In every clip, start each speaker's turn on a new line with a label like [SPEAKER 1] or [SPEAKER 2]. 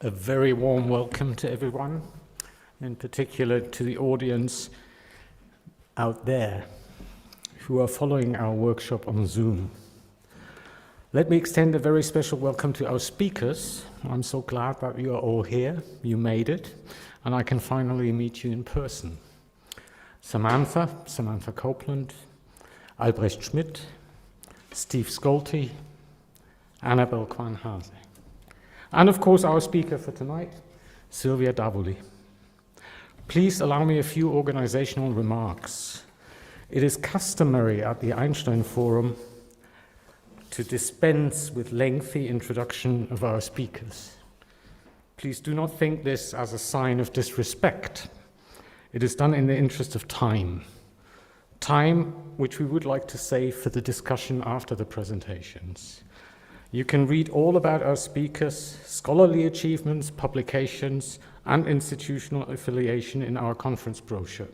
[SPEAKER 1] A very warm welcome to everyone, in particular to the audience out there who are following our workshop on Zoom. Let me extend a very special welcome to our speakers. I'm so glad that you are all here, you made it, and I can finally meet you in person. Samantha Copeland, Albrecht Schmidt, Stephen Scholte, Anabel Quan-Haase. And of course, our speaker for tonight, Silvia Davoli. Please allow me a few organizational remarks. It is customary at the Einstein Forum to dispense with lengthy introduction of our speakers. Please do not think this as a sign of disrespect. It is done in the interest of time which we would like to save for the discussion after the presentations. You can read all about our speakers, scholarly achievements, publications, and institutional affiliation in our conference brochure.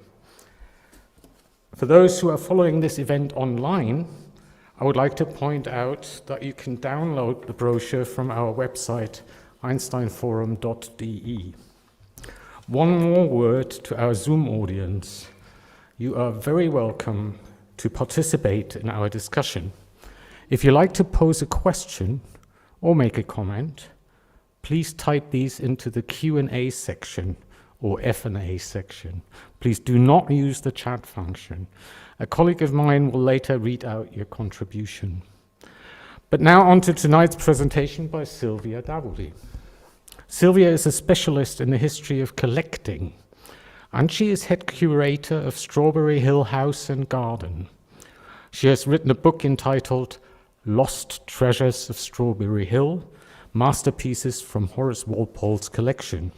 [SPEAKER 1] For those who are following this event online, I would like to point out that you can download the brochure from our website, einsteinforum.de. One more word to our Zoom audience. You are very welcome to participate in our discussion. If you like to pose a question or make a comment, please type these into the Q&A section or F&A section. Please do not use the chat function. A colleague of mine will later read out your contribution. But now on to tonight's presentation by Silvia Davoli. Silvia is a specialist in the history of collecting, and she is head curator of Strawberry Hill House and Garden. She has written a book entitled Lost Treasures of Strawberry Hill, Masterpieces from Horace Walpole's collection.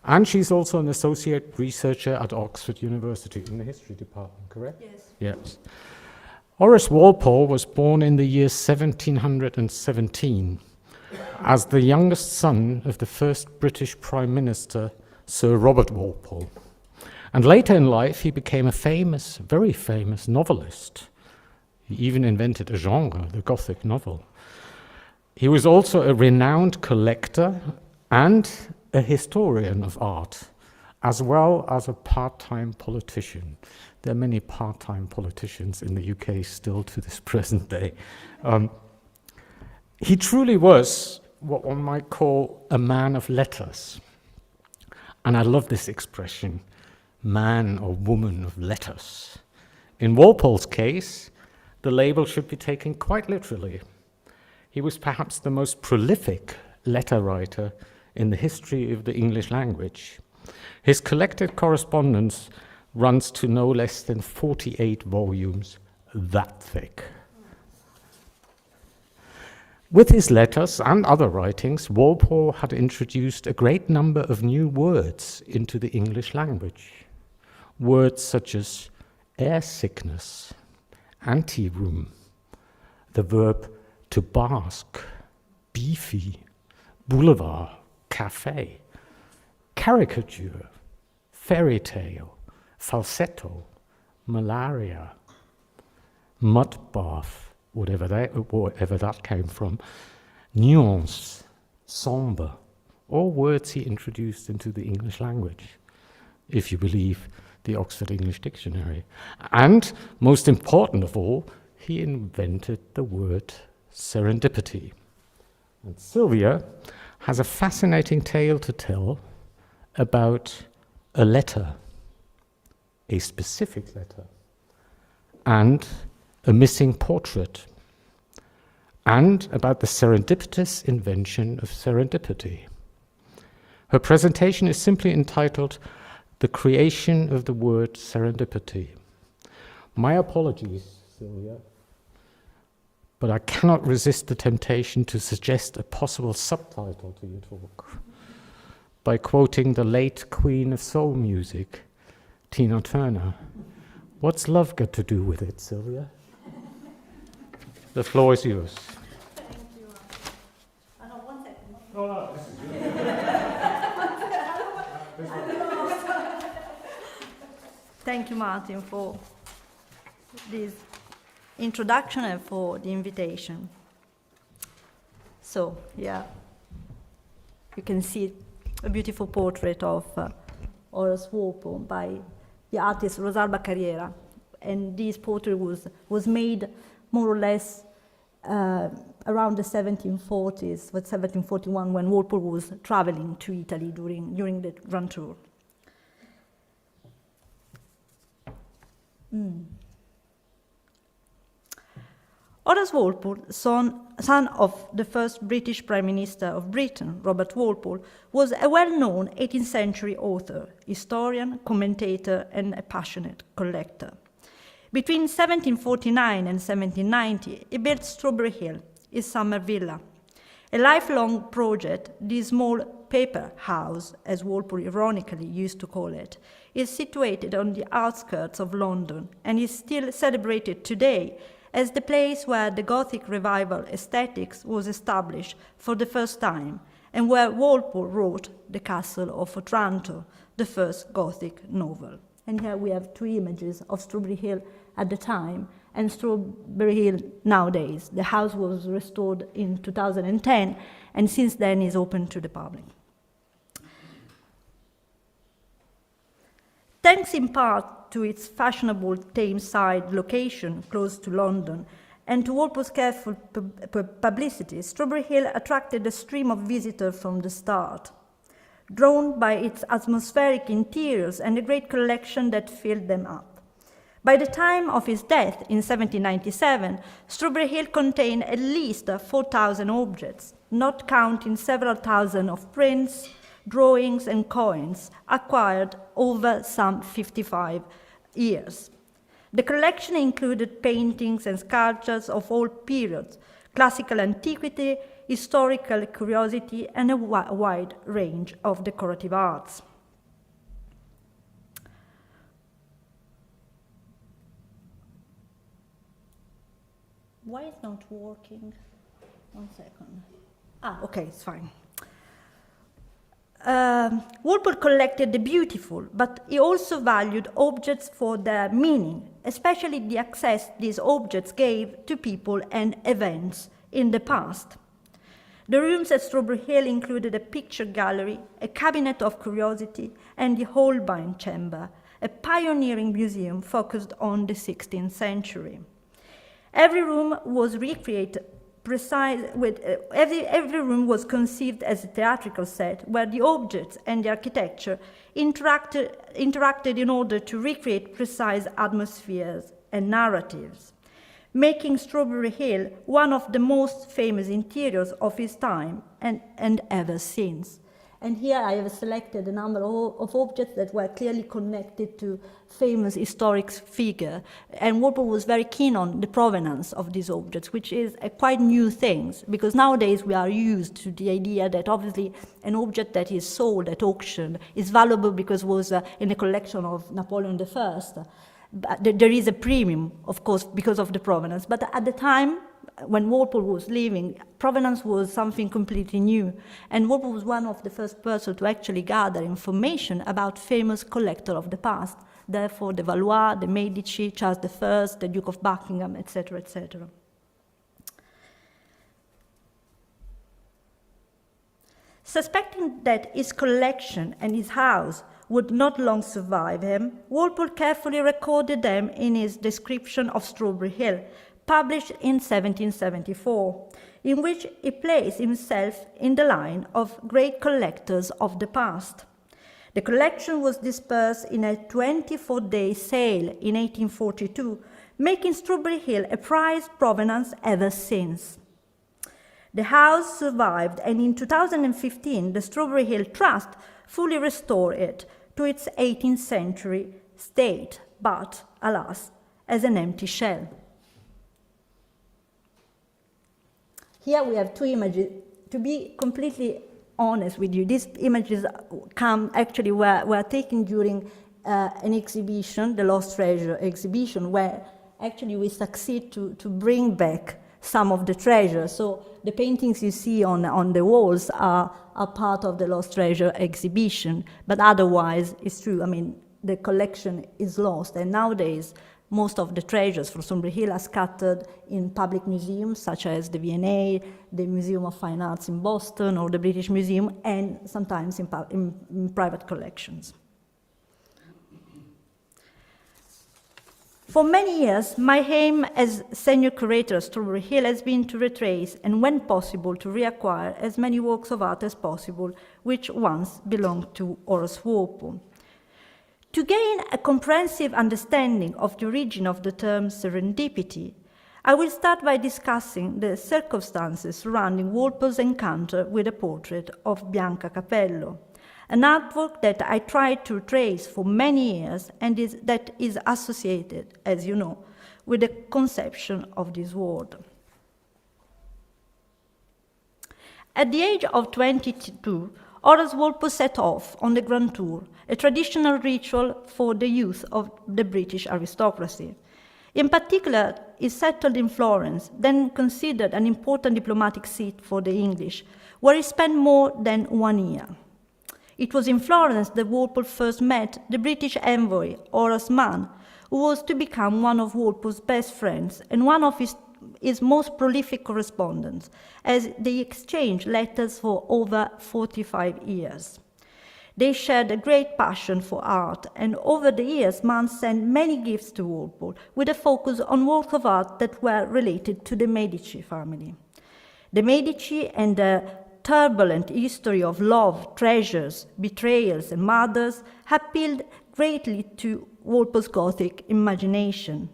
[SPEAKER 1] And she's also an associate researcher at Oxford University in the history department, correct?
[SPEAKER 2] Yes.
[SPEAKER 1] Yes. Horace Walpole was born in the year 1717 as the youngest son of the first British Prime Minister, Sir Robert Walpole. And later in life, he became a famous, very famous novelist. He even invented a genre, the Gothic novel. He was also a renowned collector and a historian of art, as well as a part-time politician. There are many part-time politicians in the UK still to this present day. He truly was what one might call a man of letters. And I love this expression, man or woman of letters. In Walpole's case, the label should be taken quite literally. He was perhaps the most prolific letter writer in the history of the English language. His collected correspondence runs to no less than 48 volumes, that thick. With his letters and other writings, Walpole had introduced a great number of new words into the English language. Words such as air sickness, anteroom, the verb to bask, beefy, boulevard, cafe, caricature, fairy tale, falsetto, malaria, mud bath, whatever that came from, nuance, sombre, all words he introduced into the English language, if you believe the Oxford English Dictionary. And, most important of all, he invented the word serendipity. And Silvia has a fascinating tale to tell about a letter, a specific letter, and a missing portrait, and about the serendipitous invention of serendipity. Her presentation is simply entitled The Creation of the Word Serendipity. My apologies, Silvia, but I cannot resist the temptation to suggest a possible subtitle to your talk by quoting the late Queen of Soul music, Tina Turner. What's love got to do with it, Silvia? The floor is yours.
[SPEAKER 2] Thank you. No, 1 second.
[SPEAKER 1] Oh, no, this is
[SPEAKER 2] Thank you, Martin, for this introduction and for the invitation. So, yeah. you can see a beautiful portrait of Horace Walpole by the artist Rosalba Carriera. And this portrait was made more or less around the 1740s, with 1741, when Walpole was traveling to Italy during the Grand Tour. Horace Walpole, son of the first British Prime Minister of Britain, Robert Walpole, was a well-known 18th century author, historian, commentator, and a passionate collector. Between 1749 and 1790, he built Strawberry Hill, his summer villa. A lifelong project, this small paper house, as Walpole ironically used to call it, is situated on the outskirts of London and is still celebrated today as the place where the Gothic revival aesthetics was established for the first time, and where Walpole wrote The Castle of Otranto, the first Gothic novel. And here we have two images of Strawberry Hill at the time and Strawberry Hill nowadays. The house was restored in 2010, and since then is open to the public. Thanks in part to its fashionable Thameside location close to London and to Walpole's careful publicity, Strawberry Hill attracted a stream of visitors from the start, drawn by its atmospheric interiors and the great collection that filled them up. By the time of his death in 1797, Strawberry Hill contained at least 4,000 objects, not counting several thousand of prints, drawings, and coins acquired over some 55 years. The collection included paintings and sculptures of all periods, classical antiquity, historical curiosity, and a wide range of decorative arts. Why it's not working? 1 second. Okay, it's fine. Walpole collected the beautiful, but he also valued objects for their meaning, especially the access these objects gave to people and events in the past. The rooms at Strawberry Hill included a picture gallery, a cabinet of curiosity, and the Holbein Chamber, a pioneering museum focused on the 16th century. Every room was recreated every room was conceived as a theatrical set where the objects and the architecture interacted in order to recreate precise atmospheres and narratives, making Strawberry Hill one of the most famous interiors of his time and ever since. And here I have selected a number of objects that were clearly connected to famous historic figure. And Walpole was very keen on the provenance of these objects, which is a quite new thing, because nowadays we are used to the idea that obviously an object that is sold at auction is valuable because it was in the collection of Napoleon I. But there is a premium, of course, because of the provenance. But at the time, when Walpole was living, provenance was something completely new. And Walpole was one of the first persons to actually gather information about famous collectors of the past. Therefore, the Valois, the Medici, Charles I, the Duke of Buckingham, etc., etc. Suspecting that his collection and his house would not long survive him, Walpole carefully recorded them in his description of Strawberry Hill, published in 1774, in which he placed himself in the line of great collectors of the past. The collection was dispersed in a 24-day sale in 1842, making Strawberry Hill a prized provenance ever since. The house survived, and in 2015, the Strawberry Hill Trust fully restored it to its 18th century state, but, alas, as an empty shell. Here we have two images. To be completely honest with you, these images were taken during an exhibition, the Lost Treasure exhibition, where actually we succeed to bring back some of the treasure. So the paintings you see on the walls are part of the Lost Treasure exhibition, but otherwise it's true. I mean, the collection is lost, and nowadays Most of the treasures from Sombre Hill are scattered in public museums, such as the V&A, the Museum of Fine Arts in Boston, or the British Museum, and sometimes in private collections. For many years, my aim as senior curator of Strawberry Hill has been to retrace and, when possible, to reacquire as many works of art as possible which once belonged to Horace Walpole. To gain a comprehensive understanding of the origin of the term serendipity, I will start by discussing the circumstances surrounding Walpole's encounter with a portrait of Bianca Capello, an artwork that I tried to trace for many years and that is associated, as you know, with the conception of this word. At the age of 22, Horace Walpole set off on the Grand Tour, a traditional ritual for the youth of the British aristocracy. In particular, he settled in Florence, then considered an important diplomatic seat for the English, where he spent more than 1 year. It was in Florence that Walpole first met the British envoy, Horace Mann, who was to become one of Walpole's best friends and one of his most prolific correspondents, as they exchanged letters for over 45 years. They shared a great passion for art, and over the years, Mann sent many gifts to Walpole, with a focus on works of art that were related to the Medici family. The Medici and the turbulent history of love, treasures, betrayals, and murders appealed greatly to Walpole's Gothic imagination.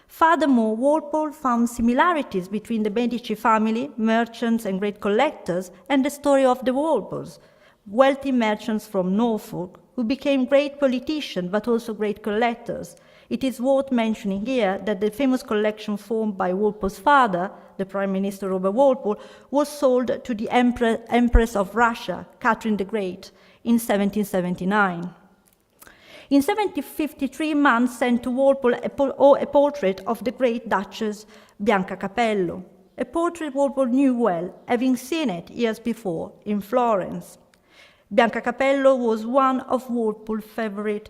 [SPEAKER 2] Furthermore, Walpole found similarities between the Medici family, merchants and great collectors, and the story of the Walpoles, wealthy merchants from Norfolk who became great politicians but also great collectors. It is worth mentioning here that the famous collection formed by Walpole's father, the Prime Minister Robert Walpole, was sold to the Empress of Russia, Catherine the Great, in 1779. In 1753, Mann sent to Walpole a portrait of the great Duchess Bianca Capello, a portrait Walpole knew well, having seen it years before in Florence. Bianca Capello was one of Walpole's favorite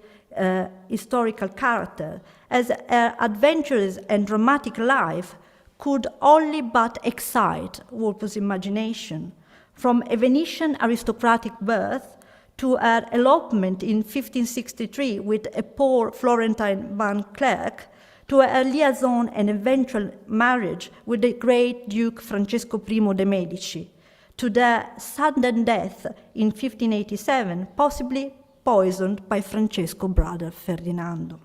[SPEAKER 2] historical characters, as her adventurous and dramatic life could only but excite Walpole's imagination, from a Venetian aristocratic birth to her elopement in 1563 with a poor Florentine bank clerk, to her liaison and eventual marriage with the great Duke Francesco I de' Medici, to their sudden death in 1587, possibly poisoned by Francesco's brother Ferdinando.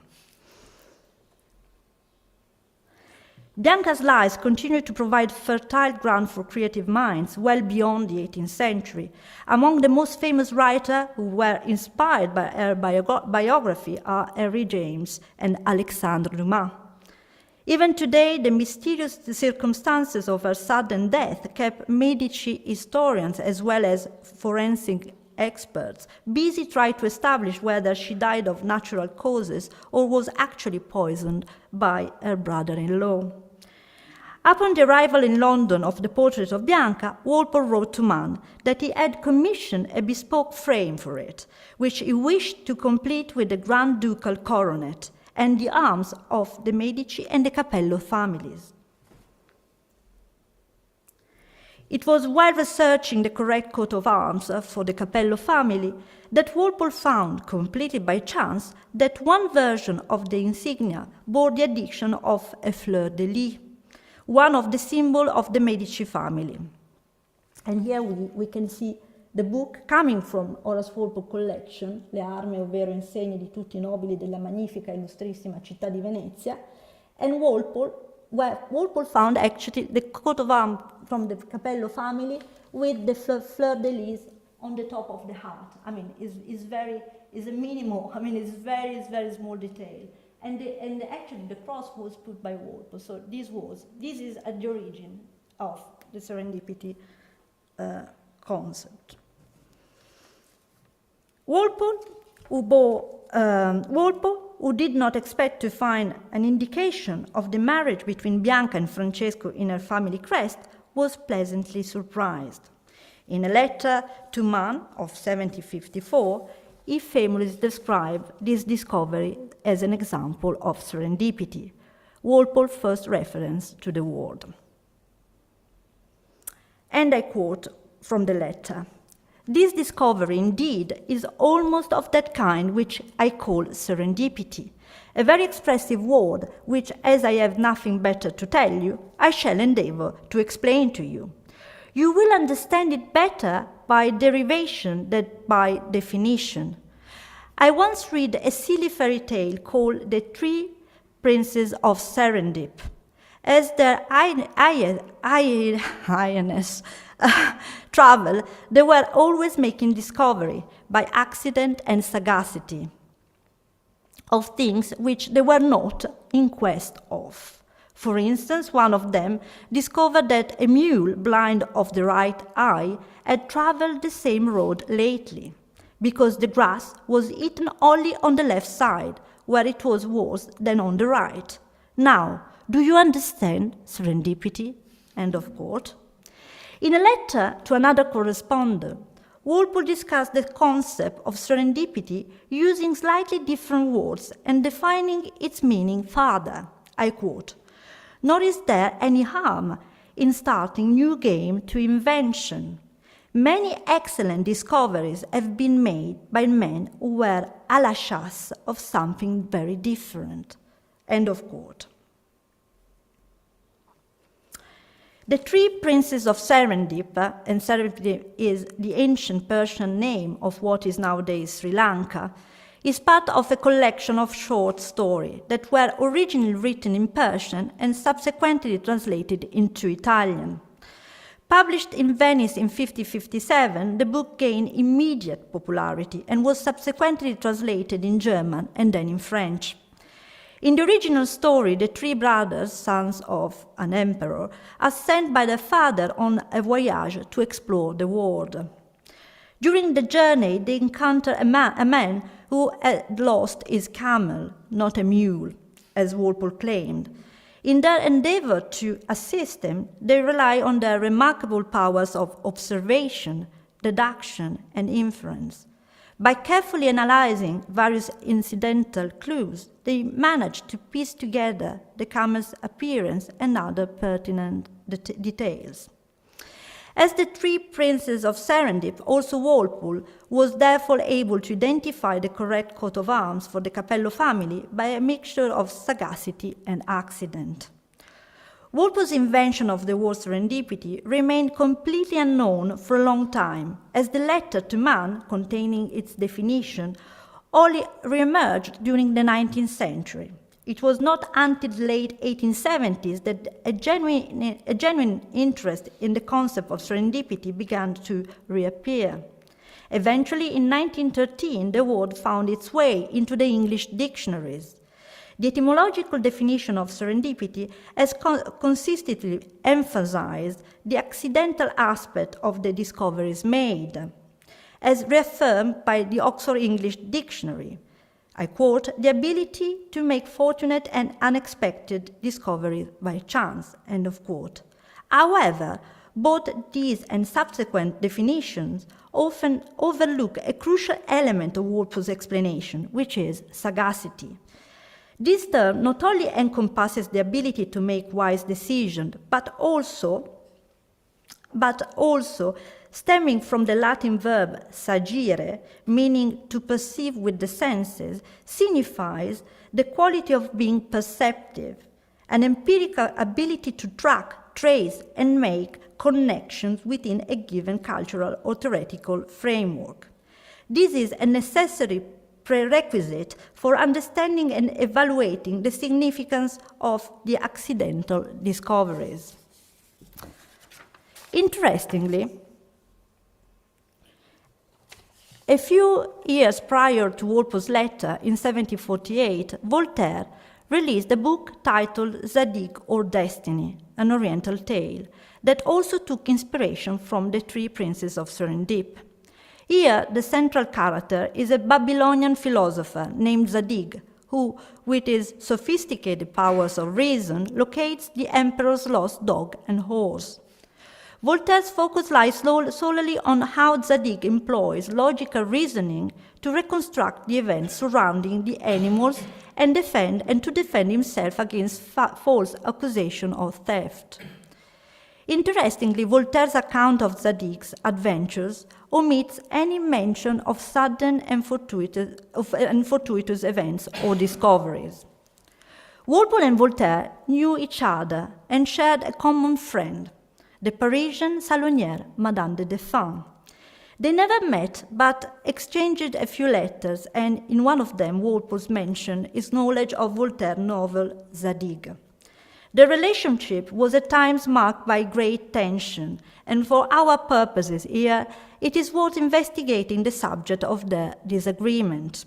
[SPEAKER 2] Bianca's lives continued to provide fertile ground for creative minds well beyond the 18th century. Among the most famous writers who were inspired by her biography are Henry James and Alexandre Dumas. Even today, the mysterious circumstances of her sudden death kept Medici historians as well as forensic experts busy trying to establish whether she died of natural causes or was actually poisoned by her brother-in-law. Upon the arrival in London of the portrait of Bianca, Walpole wrote to Mann that he had commissioned a bespoke frame for it, which he wished to complete with the Grand Ducal coronet and the arms of the Medici and the Capello families. It was while researching the correct coat of arms for the Capello family that Walpole found, completely by chance, that one version of the insignia bore the addition of a fleur-de-lis, one of the symbols of the Medici family. And here we can see the book coming from Horace Walpole collection, Le armi, ovvero insegne di tutti i nobili della magnifica e illustrissima città di Venezia, and Walpole found actually the coat of arms from the Capello family with the fleur-de-lis on the top of the hat. I mean, it's a minimal. I mean, it's very small detail. And actually the cross was put by Walpole. So this is at the origin of the serendipity concept. Walpole, who did not expect to find an indication of the marriage between Bianca and Francesco in her family crest, was pleasantly surprised. In a letter to Mann of 1754, he famously described this discovery as an example of serendipity, Walpole's first reference to the word. And I quote from the letter, "This discovery indeed is almost of that kind which I call serendipity, a very expressive word which, as I have nothing better to tell you, I shall endeavor to explain to you. You will understand it better by derivation than by definition. I once read a silly fairy tale called The Three Princes of Serendip. As their highness travel, they were always making discovery by accident and sagacity of things which they were not in quest of. For instance, one of them discovered that a mule blind of the right eye had traveled the same road lately, because the grass was eaten only on the left side, where it was worse than on the right. Now, do you understand serendipity?" End of quote. In a letter to another correspondent, Walpole discussed the concept of serendipity using slightly different words and defining its meaning further. I quote, "Nor is there any harm in starting new game to invention. Many excellent discoveries have been made by men who were à la chasse of something very different." End of quote. The Three Princes of Serendip, and Serendip is the ancient Persian name of what is nowadays Sri Lanka, is part of a collection of short stories that were originally written in Persian and subsequently translated into Italian. Published in Venice in 1557, the book gained immediate popularity and was subsequently translated in German and then in French. In the original story, the three brothers, sons of an emperor, are sent by their father on a voyage to explore the world. During the journey, they encounter a man who had lost his camel, not a mule, as Walpole claimed. In their endeavor to assist him, they rely on their remarkable powers of observation, deduction, and inference. By carefully analyzing various incidental clues, they manage to piece together the camel's appearance and other pertinent details. As the Three Princes of Serendip, also Walpole was therefore able to identify the correct coat of arms for the Capello family by a mixture of sagacity and accident. Walpole's invention of the word serendipity remained completely unknown for a long time, as the letter to Mann, containing its definition, only re-emerged during the 19th century. It was not until the late 1870s that a genuine interest in the concept of serendipity began to reappear. Eventually, in 1913, the word found its way into the English dictionaries. The etymological definition of serendipity has consistently emphasized the accidental aspect of the discoveries made, as reaffirmed by the Oxford English Dictionary. I quote, "the ability to make fortunate and unexpected discoveries by chance," end of quote. However, both these and subsequent definitions often overlook a crucial element of Walpole's explanation, which is sagacity. This term not only encompasses the ability to make wise decisions, but also stemming from the Latin verb sagire, meaning to perceive with the senses, signifies the quality of being perceptive, an empirical ability to track, trace, and make connections within a given cultural or theoretical framework. This is a necessary prerequisite for understanding and evaluating the significance of the accidental discoveries. Interestingly, a few years prior to Walpole's letter, in 1748, Voltaire released a book titled Zadig or Destiny, an Oriental Tale, that also took inspiration from the Three Princes of Serendip. Here, the central character is a Babylonian philosopher named Zadig, who, with his sophisticated powers of reason, locates the emperor's lost dog and horse. Voltaire's focus lies solely on how Zadig employs logical reasoning to reconstruct the events surrounding the animals and to defend himself against false accusation of theft. Interestingly, Voltaire's account of Zadig's adventures omits any mention of sudden and fortuitous events or discoveries. Walpole and Voltaire knew each other and shared a common friend, the Parisian salonière Madame de Deffand. They never met, but exchanged a few letters, and in one of them Walpole's mentioned his knowledge of Voltaire's novel Zadig. The relationship was at times marked by great tension, and for our purposes here, it is worth investigating the subject of their disagreement.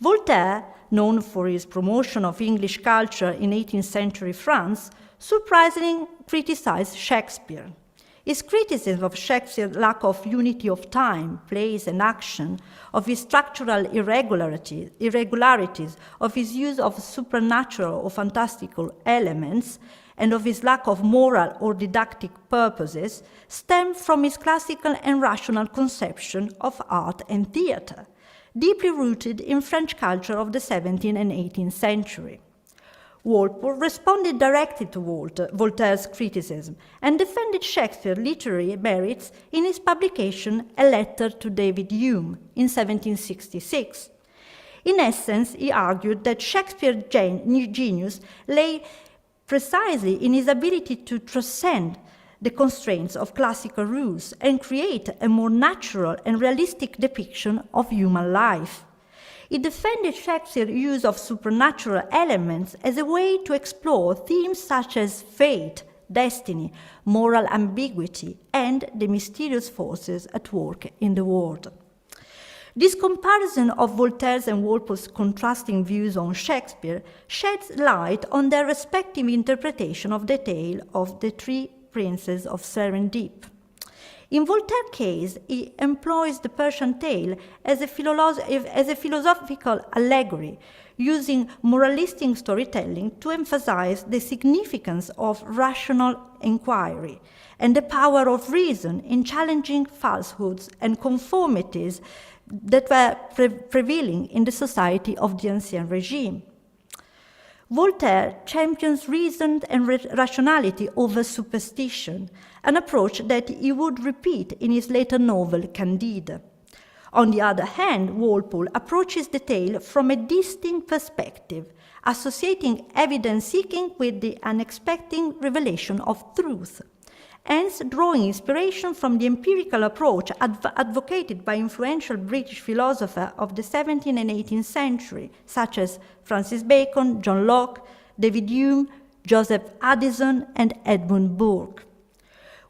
[SPEAKER 2] Voltaire, known for his promotion of English culture in 18th century France, surprisingly criticized Shakespeare. His criticism of Shakespeare's lack of unity of time, place, and action, of his structural irregularities, of his use of supernatural or fantastical elements, and of his lack of moral or didactic purposes, stemmed from his classical and rational conception of art and theatre, deeply rooted in French culture of the 17th and 18th century. Walpole responded directly to Voltaire's criticism and defended Shakespeare's literary merits in his publication A Letter to David Hume in 1766. In essence, he argued that Shakespeare's genius lay precisely in his ability to transcend the constraints of classical rules and create a more natural and realistic depiction of human life. He defended Shakespeare's use of supernatural elements as a way to explore themes such as fate, destiny, moral ambiguity, and the mysterious forces at work in the world. This comparison of Voltaire's and Walpole's contrasting views on Shakespeare sheds light on their respective interpretation of the tale of the three princes of Serendip. In Voltaire's case, he employs the Persian tale as a philosophical allegory, using moralistic storytelling to emphasize the significance of rational inquiry and the power of reason in challenging falsehoods and conformities that were prevailing in the society of the ancient regime. Voltaire champions reason and rationality over superstition, an approach that he would repeat in his later novel Candide. On the other hand, Walpole approaches the tale from a distinct perspective, associating evidence-seeking with the unexpected revelation of truth, hence drawing inspiration from the empirical approach advocated by influential British philosophers of the 17th and 18th century, such as Francis Bacon, John Locke, David Hume, Joseph Addison, and Edmund Burke.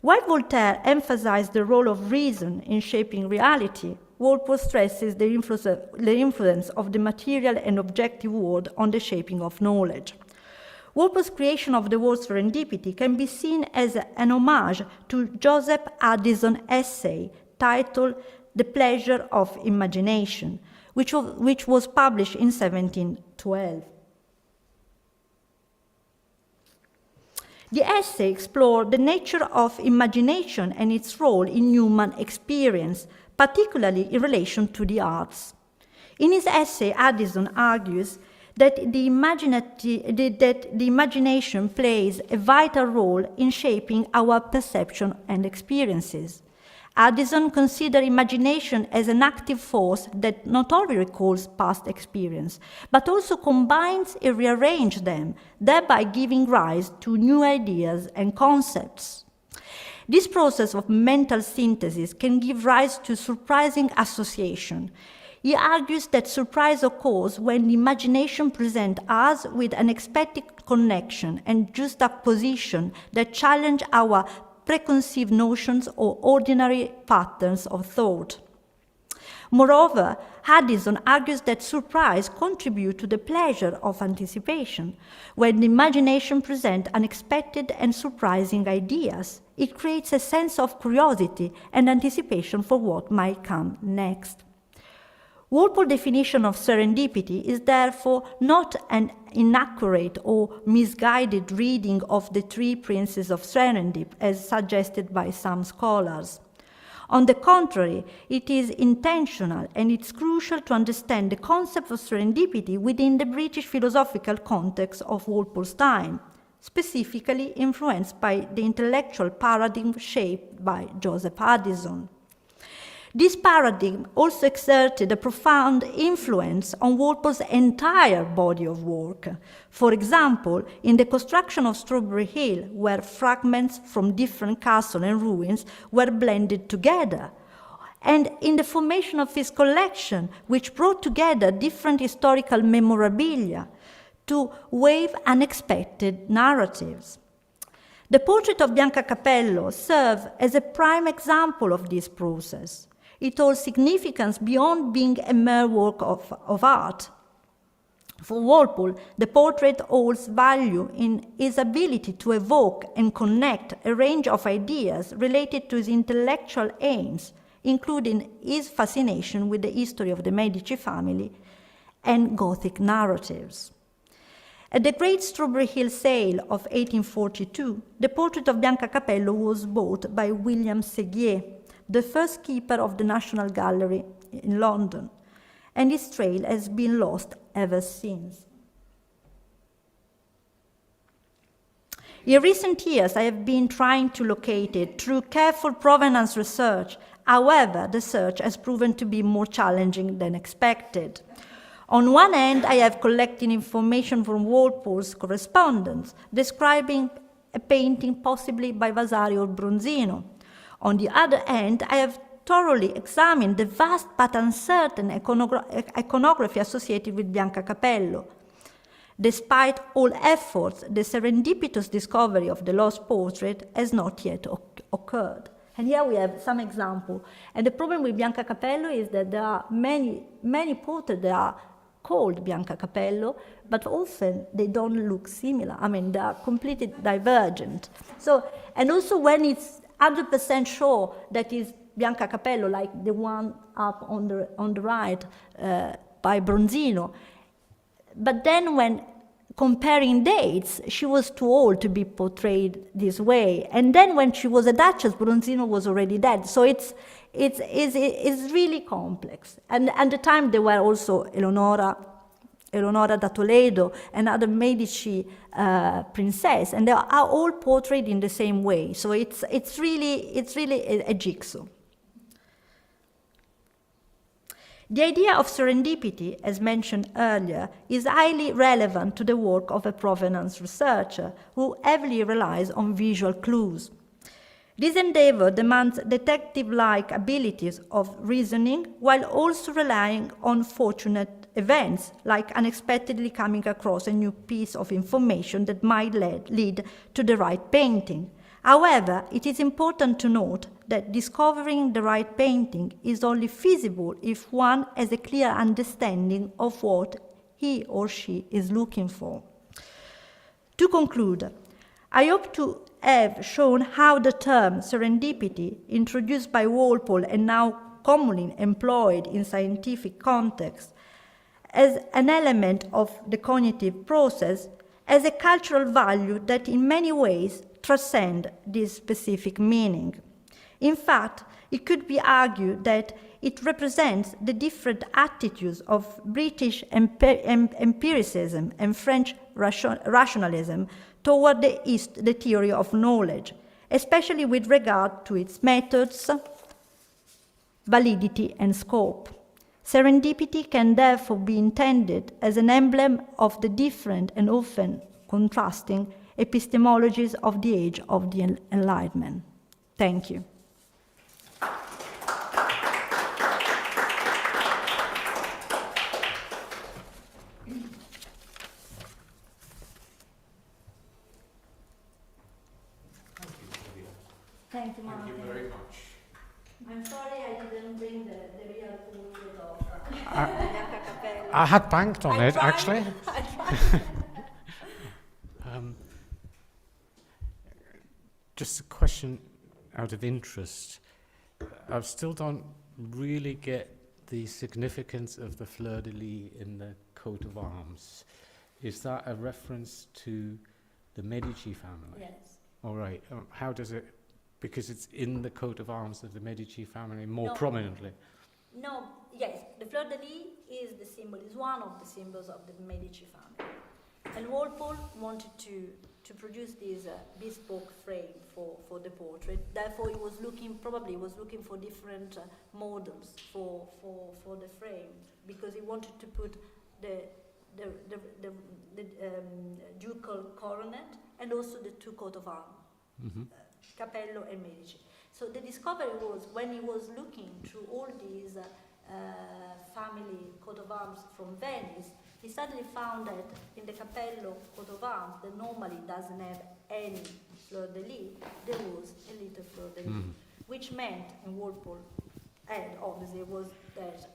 [SPEAKER 2] While Voltaire emphasized the role of reason in shaping reality, Walpole stresses the influence of the material and objective world on the shaping of knowledge. Walpole's creation of the word serendipity can be seen as an homage to Joseph Addison's essay titled The Pleasure of Imagination, which was published in 1712. The essay explored the nature of imagination and its role in human experience, particularly in relation to the arts. In his essay, Addison argues that the imagination plays a vital role in shaping our perception and experiences. Addison considered imagination as an active force that not only recalls past experience, but also combines and rearranges them, thereby giving rise to new ideas and concepts. This process of mental synthesis can give rise to surprising association. He argues that surprise occurs when the imagination presents us with unexpected connection and juxtaposition that challenge our preconceived notions or ordinary patterns of thought. Moreover, Addison argues that surprise contributes to the pleasure of anticipation. When the imagination presents unexpected and surprising ideas, it creates a sense of curiosity and anticipation for what might come next. Walpole's definition of serendipity is therefore not an inaccurate or misguided reading of the three principles of serendip, as suggested by some scholars. On the contrary, it is intentional, and it's crucial to understand the concept of serendipity within the British philosophical context of Walpole's time, specifically influenced by the intellectual paradigm shaped by Joseph Addison. This paradigm also exerted a profound influence on Walpole's entire body of work. For example, in the construction of Strawberry Hill, where fragments from different castles and ruins were blended together, and in the formation of his collection, which brought together different historical memorabilia to weave unexpected narratives. The portrait of Bianca Capello serves as a prime example of this process. It holds significance beyond being a mere work of art. For Walpole, the portrait holds value in his ability to evoke and connect a range of ideas related to his intellectual aims, including his fascination with the history of the Medici family and Gothic narratives. At the Great Strawberry Hill Sale of 1842, the portrait of Bianca Capello was bought by William Seguier, the first keeper of the National Gallery in London, and its trail has been lost ever since. In recent years, I have been trying to locate it through careful provenance research. However, the search has proven to be more challenging than expected. On one hand, I have collected information from Walpole's correspondence, describing a painting possibly by Vasari or Bronzino. On the other hand, I have thoroughly examined the vast but uncertain iconography associated with Bianca Capello. Despite all efforts, the serendipitous discovery of the lost portrait has not yet occurred. And here we have some examples. And the problem with Bianca Capello is that there are many portraits that are called Bianca Capello, but often they don't look similar. I mean, they are completely divergent. So, and also when it's 100% sure that is Bianca Capello, like the one up on the right by Bronzino. But then when comparing dates, she was too old to be portrayed this way. And then when she was a duchess, Bronzino was already dead. So it's really complex. And at the time there were also Eleonora da Toledo and other Medici princess, and they are all portrayed in the same way. So it's really a jigsaw. The idea of serendipity, as mentioned earlier, is highly relevant to the work of a provenance researcher who heavily relies on visual clues. This endeavor demands detective-like abilities of reasoning while also relying on fortunate events, like unexpectedly coming across a new piece of information that might lead to the right painting. However, it is important to note that discovering the right painting is only feasible if one has a clear understanding of what he or she is looking for. To conclude, I hope to have shown how the term serendipity, introduced by Walpole and now commonly employed in scientific context, as an element of the cognitive process, has a cultural value that in many ways transcends this specific meaning. In fact, it could be argued that it represents the different attitudes of British empiricism and French rationalism toward the theory of knowledge, especially with regard to its methods, validity, and scope. Serendipity can therefore be intended as an emblem of the different and often contrasting epistemologies of the age of the Enlightenment. Thank you. Thank you, Martin.
[SPEAKER 1] Thank you very much.
[SPEAKER 2] I'm sorry I didn't bring the real portrait of
[SPEAKER 1] I had banked on it, actually. Just a question out of interest. I still don't really get the significance of the fleur-de-lis in the coat of arms, is that a reference to the Medici family?
[SPEAKER 2] Yes.
[SPEAKER 1] All right. How does it, because it's in the coat of arms of the Medici family more prominently?
[SPEAKER 2] No, yes, the fleur-de-lis is the symbol, is one of the symbols of the Medici family. And Walpole wanted to produce this bespoke frame for the portrait. Therefore, he was looking for different models for the frame, because he wanted to put the ducal coronet and also the two coat of arms, Capello and Medici. So the discovery was, when he was looking through all these family coat of arms from Venice, he suddenly found that in the Capello coat of arms, that normally doesn't have any fleur-de-lis, there was a little fleur-de-lis, which meant, in Walpole, and obviously was that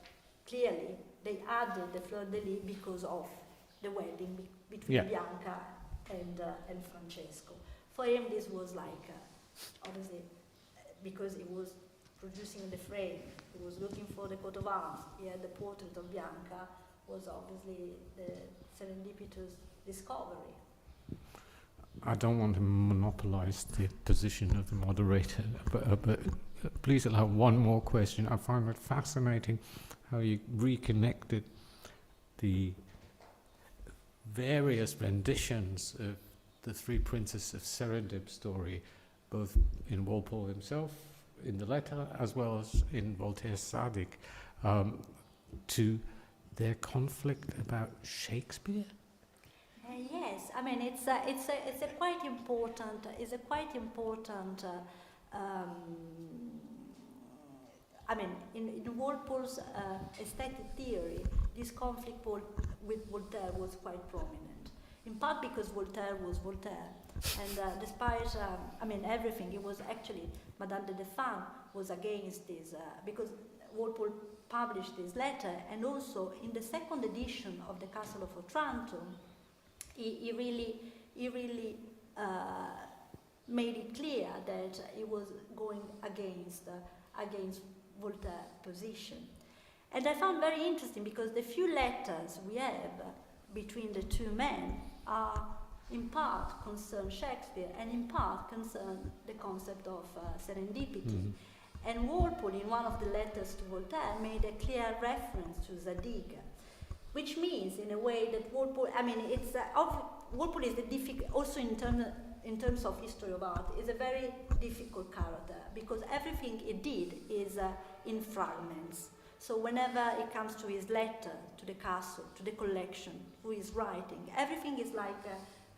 [SPEAKER 2] clearly they added the fleur-de-lis because of the wedding between Bianca and Francesco. For him, this was like, obviously, because he was producing the frame, he was looking for the coat of arms, he had the portrait of Bianca, was obviously the serendipitous discovery.
[SPEAKER 1] I don't want to monopolize the position of the moderator, but please allow one more question. I find it fascinating how you reconnected the various renditions of the Three Princes of Serendip story, both in Walpole himself, in the letter, as well as in Voltaire's Sadiq, to their conflict about Shakespeare.
[SPEAKER 2] Yes, I mean it's a quite important. I mean, in Walpole's aesthetic theory, this conflict with Voltaire was quite prominent. In part because Voltaire was Voltaire, and despite everything, it was actually Madame de Defan was against this because Walpole published this letter, and also in the second edition of the Castle of Otranto, he really made it clear that he was going against Voltaire's position. And I found very interesting because the few letters we have between the two men are in part concern Shakespeare and in part concern the concept of serendipity. And Walpole, in one of the letters to Voltaire, made a clear reference to Zadig, which means, in a way, that Walpole, Walpole is also in terms of history of art, is a very difficult character, because everything he did is in fragments. So whenever it comes to his letter, to the castle, to the collection, who is writing, everything is like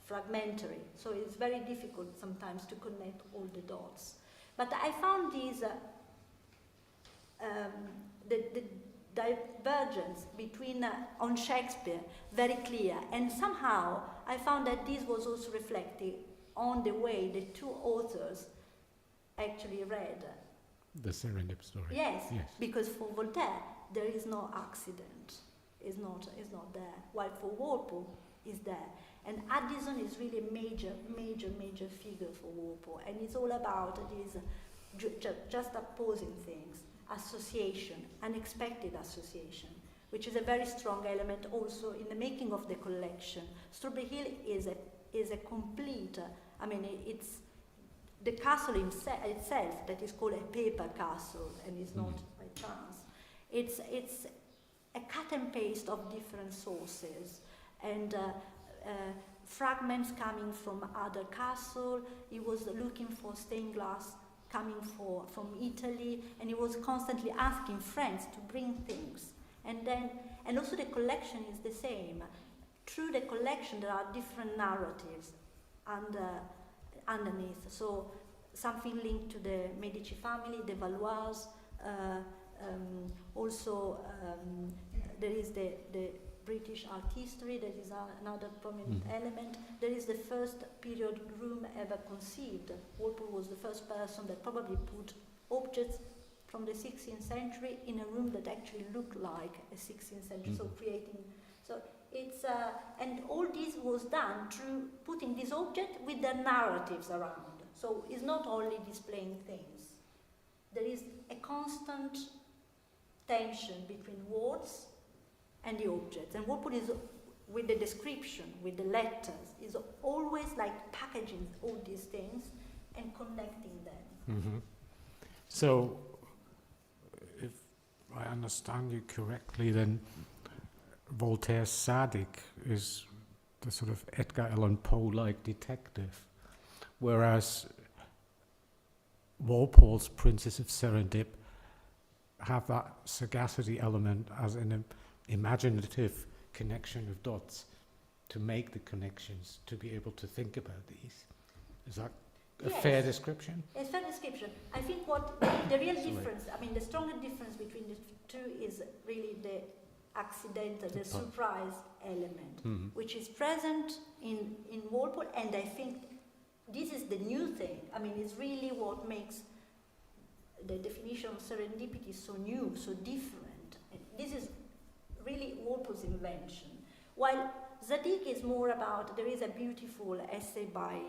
[SPEAKER 2] fragmentary. So it's very difficult sometimes to connect all the dots. But I found these, the divergence between on Shakespeare very clear, and somehow I found that this was also reflected on the way the two authors actually read
[SPEAKER 1] the Serendip story.
[SPEAKER 2] Yes, because for Voltaire there is no accident, is not there, while for Walpole is there. And Addison is really a major figure for Walpole, and it's all about this just opposing things, association, unexpected association, which is a very strong element also in the making of the collection. Strawberry Hill is a complete, it's the castle itself that is called a paper castle, and is not by chance. It's a cut and paste of different sources, and fragments coming from other castle. He was looking for stained glass coming from Italy, and he was constantly asking friends to bring things. And also the collection is the same. Through the collection there are different narratives underneath. So something linked to the Medici family, the Valois, also there is the British art history, that is another prominent element. There is the first period room ever conceived. Walpole was the first person that probably put objects from the 16th century in a room that actually looked like a 16th century, so creating, so it's, and all this was done through putting this object with their narratives around. So it's not only displaying things. There is a constant tension between words and the objects. And Walpole is, with the description, with the letters, is always like packaging all these things and connecting them.
[SPEAKER 1] Mm-hmm. So, if I understand you correctly, then Voltaire's Sadiq is the sort of Edgar Allan Poe-like detective, whereas Walpole's Princess of Serendip have that sagacity element as an imaginative connection of dots to make the connections, to be able to think about these. Is that a fair description?
[SPEAKER 2] It's a fair description. I think what the real difference, I mean, the stronger difference between the two is really the accidental, the surprise element, which is present in Walpole, and I think this is the new thing. I mean, it's really what makes the definition of serendipity so new, so different. And this is really Walpole's invention. While Zadig is more about, there is a beautiful essay by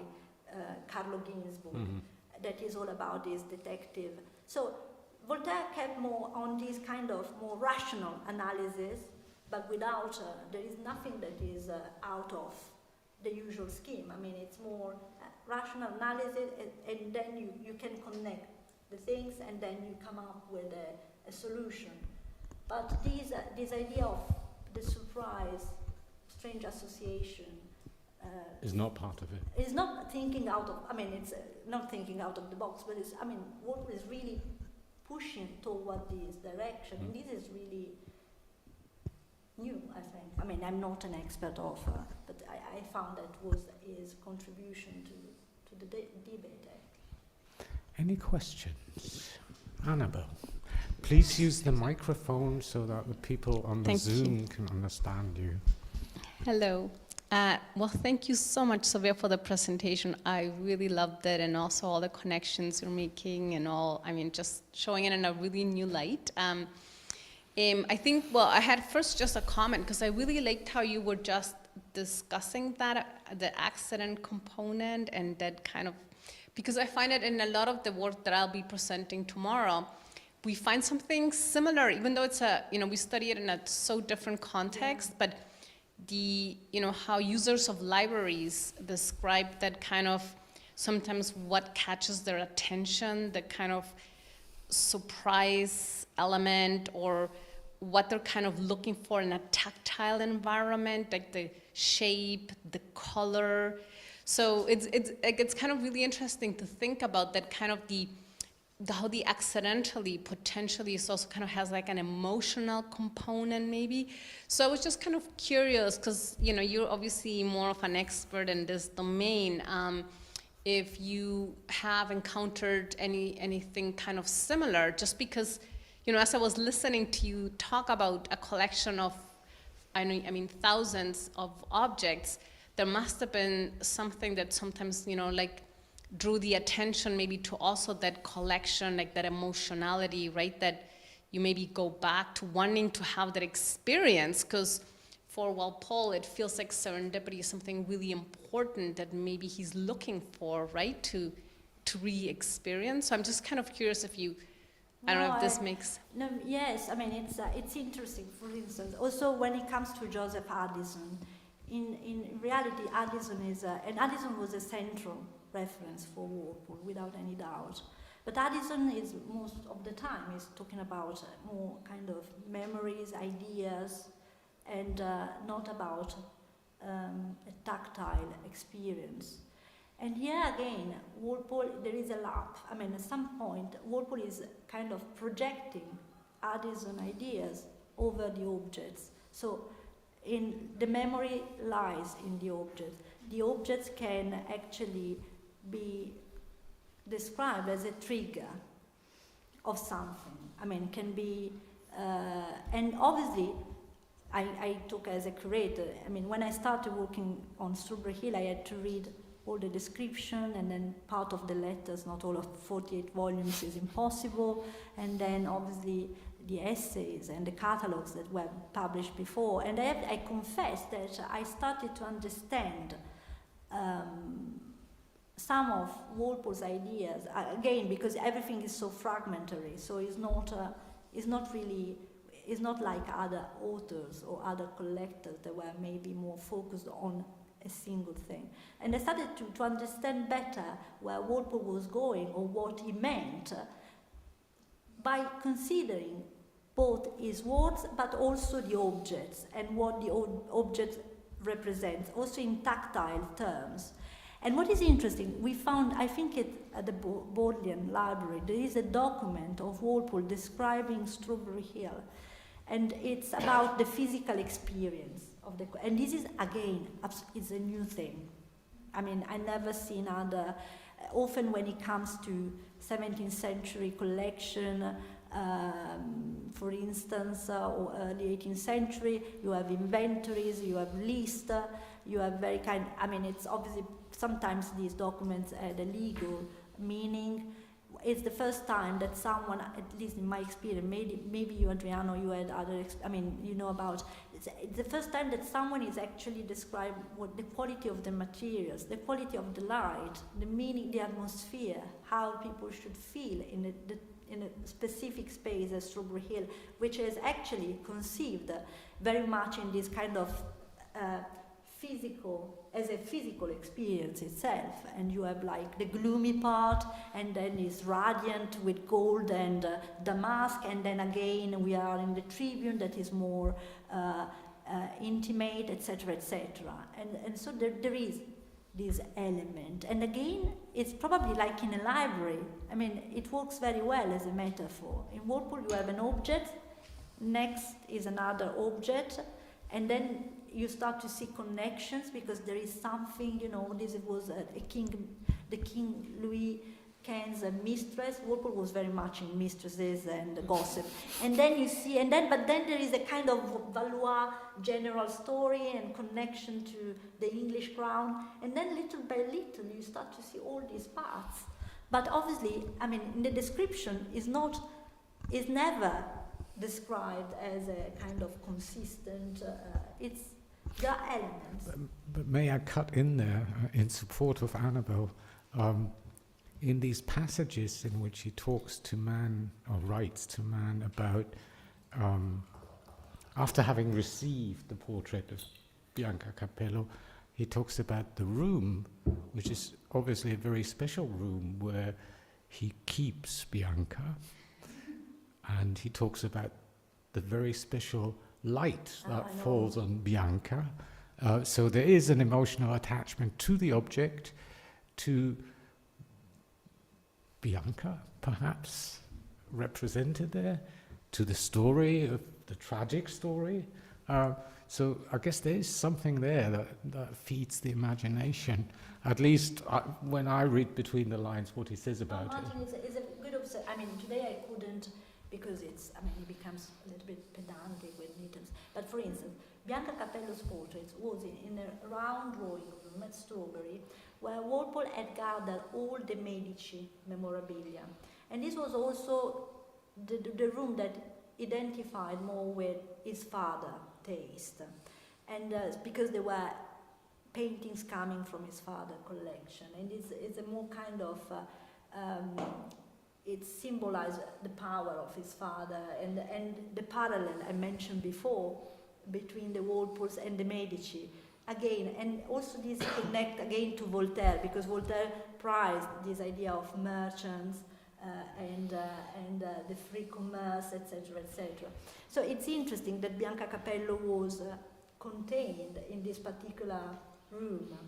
[SPEAKER 2] Carlo Ginzburg that is all about this detective. So Voltaire kept more on this kind of more rational analysis, but without, there is nothing that is out of the usual scheme. I mean, it's more rational analysis, and then you can connect the things, and then you come up with a solution. But this idea of the surprise, strange association,
[SPEAKER 1] is not part of it.
[SPEAKER 2] It's not thinking out of, I mean, it's not thinking out of the box, but it's, I mean, what is really pushing toward this direction, and this is really new, I think. I mean, I'm not an expert of, but I found that was his contribution to the debate.
[SPEAKER 1] Any questions? Anabel, please use the microphone so that the people on the Zoom can understand you.
[SPEAKER 3] Hello. Well, thank you so much, Silvia, for the presentation. I really loved it, and also all the connections you're making and all, I mean, just showing it in a really new light. I think, well, I had first just a comment, because I really liked how you were just discussing that, the accident component, and that kind of, because I find it in a lot of the work that I'll be presenting tomorrow, we find something similar, even though it's a, we study it in a so different context, but the, how users of libraries describe that kind of, sometimes what catches their attention, the kind of surprise element, or what they're kind of looking for in a tactile environment, like the shape, the color. So it's kind of really interesting to think about that kind of how the accidentally potentially is also kind of has like an emotional component maybe. So I was just kind of curious, because you're obviously more of an expert in this domain. If you have encountered anything kind of similar, just because as I was listening to you talk about a collection of, I mean thousands of objects, there must have been something that sometimes like drew the attention maybe to also that collection, like that emotionality, right? That you maybe go back to wanting to have that experience, because for Walpole, it feels like serendipity is something really important that maybe he's looking for, right? To re-experience. So I'm just kind of curious if you, I don't know if this makes...
[SPEAKER 2] No, yes, I mean, it's interesting, for instance. Also, when it comes to Joseph Addison, in reality, Addison is, and Addison was a central reference for Walpole, without any doubt. But Addison is, most of the time, is talking about more kind of memories, ideas, and not about a tactile experience. And here again, Walpole, there is a lap. I mean, at some point, Walpole is kind of projecting Addison ideas over the objects. So the memory lies in the objects. The objects can actually be described as a trigger of something. I mean, can be, and obviously, I took as a curator, I mean, when I started working on Strawberry Hill, I had to read all the description, and then part of the letters, not all of 48 volumes is impossible, and then obviously the essays and the catalogs that were published before. And I confess that I started to understand some of Walpole's ideas, again, because everything is so fragmentary, so it's not really is not like other authors or other collectors that were maybe more focused on a single thing. And I started to understand better where Walpole was going or what he meant by considering both his words but also the objects and what the objects represent, also in tactile terms. And what is interesting, we found, I think at the Bodleian Library, there is a document of Walpole describing Strawberry Hill, and it's about the physical experience of the, and this is, again, it's a new thing. I mean, I never seen other, often when it comes to 17th century collection, for instance, or early 18th century, you have inventories, you have lists, you have very kind, I mean, it's obviously, sometimes these documents had a legal meaning. It's the first time that someone, at least in my experience, maybe you, Adriano, you had other, you know about, it's the first time that someone is actually described what the quality of the materials, the quality of the light, the meaning, the atmosphere, how people should feel in a specific space as Strawberry Hill, which is actually conceived very much in this kind of physical, as a physical experience itself. And you have like the gloomy part, and then it's radiant with gold and damask, and then again we are in the tribune that is more intimate, etc., etc. And so there is this element. And again, it's probably like in a library. I mean, it works very well as a metaphor. In Walpole, you have an object, next is another object, and then you start to see connections because there is something, you know, this was the King Louis XV's mistress. Walpole was very much in mistresses and gossip. And then you see, but then there is a kind of Valois general story and connection to the English crown. And then little by little you start to see all these parts. But obviously, I mean, in the description is never described as a kind of consistent, there are elements.
[SPEAKER 1] But may I cut in there in support of Anabel? In these passages in which he talks to man, or writes to man about, after having received the portrait of Bianca Capello, he talks about the room, which is obviously a very special room where he keeps Bianca, and he talks about the very special light that falls on Bianca. So there is an emotional attachment to the object, to Bianca, perhaps, represented there, to the story, of the tragic story. So I guess there is something there that feeds the imagination, at least when I read between the lines what he says about
[SPEAKER 2] Martin is a good observation. I mean, today I couldn't, because it becomes a little bit pedantic with Needham's. But for instance, Bianca Capello's portrait was in a round drawing room at Strawberry, where Walpole had gathered all the Medici memorabilia. And this was also the room that identified more with his father's taste. And because there were paintings coming from his father's collection. And it's a more kind of, it symbolized the power of his father and the parallel I mentioned before between the Walpoles and the Medici. Again, and also this connect again to Voltaire, because Voltaire prized this idea of merchants and the free commerce, etc., etc. So it's interesting that Bianca Capello was contained in this particular room.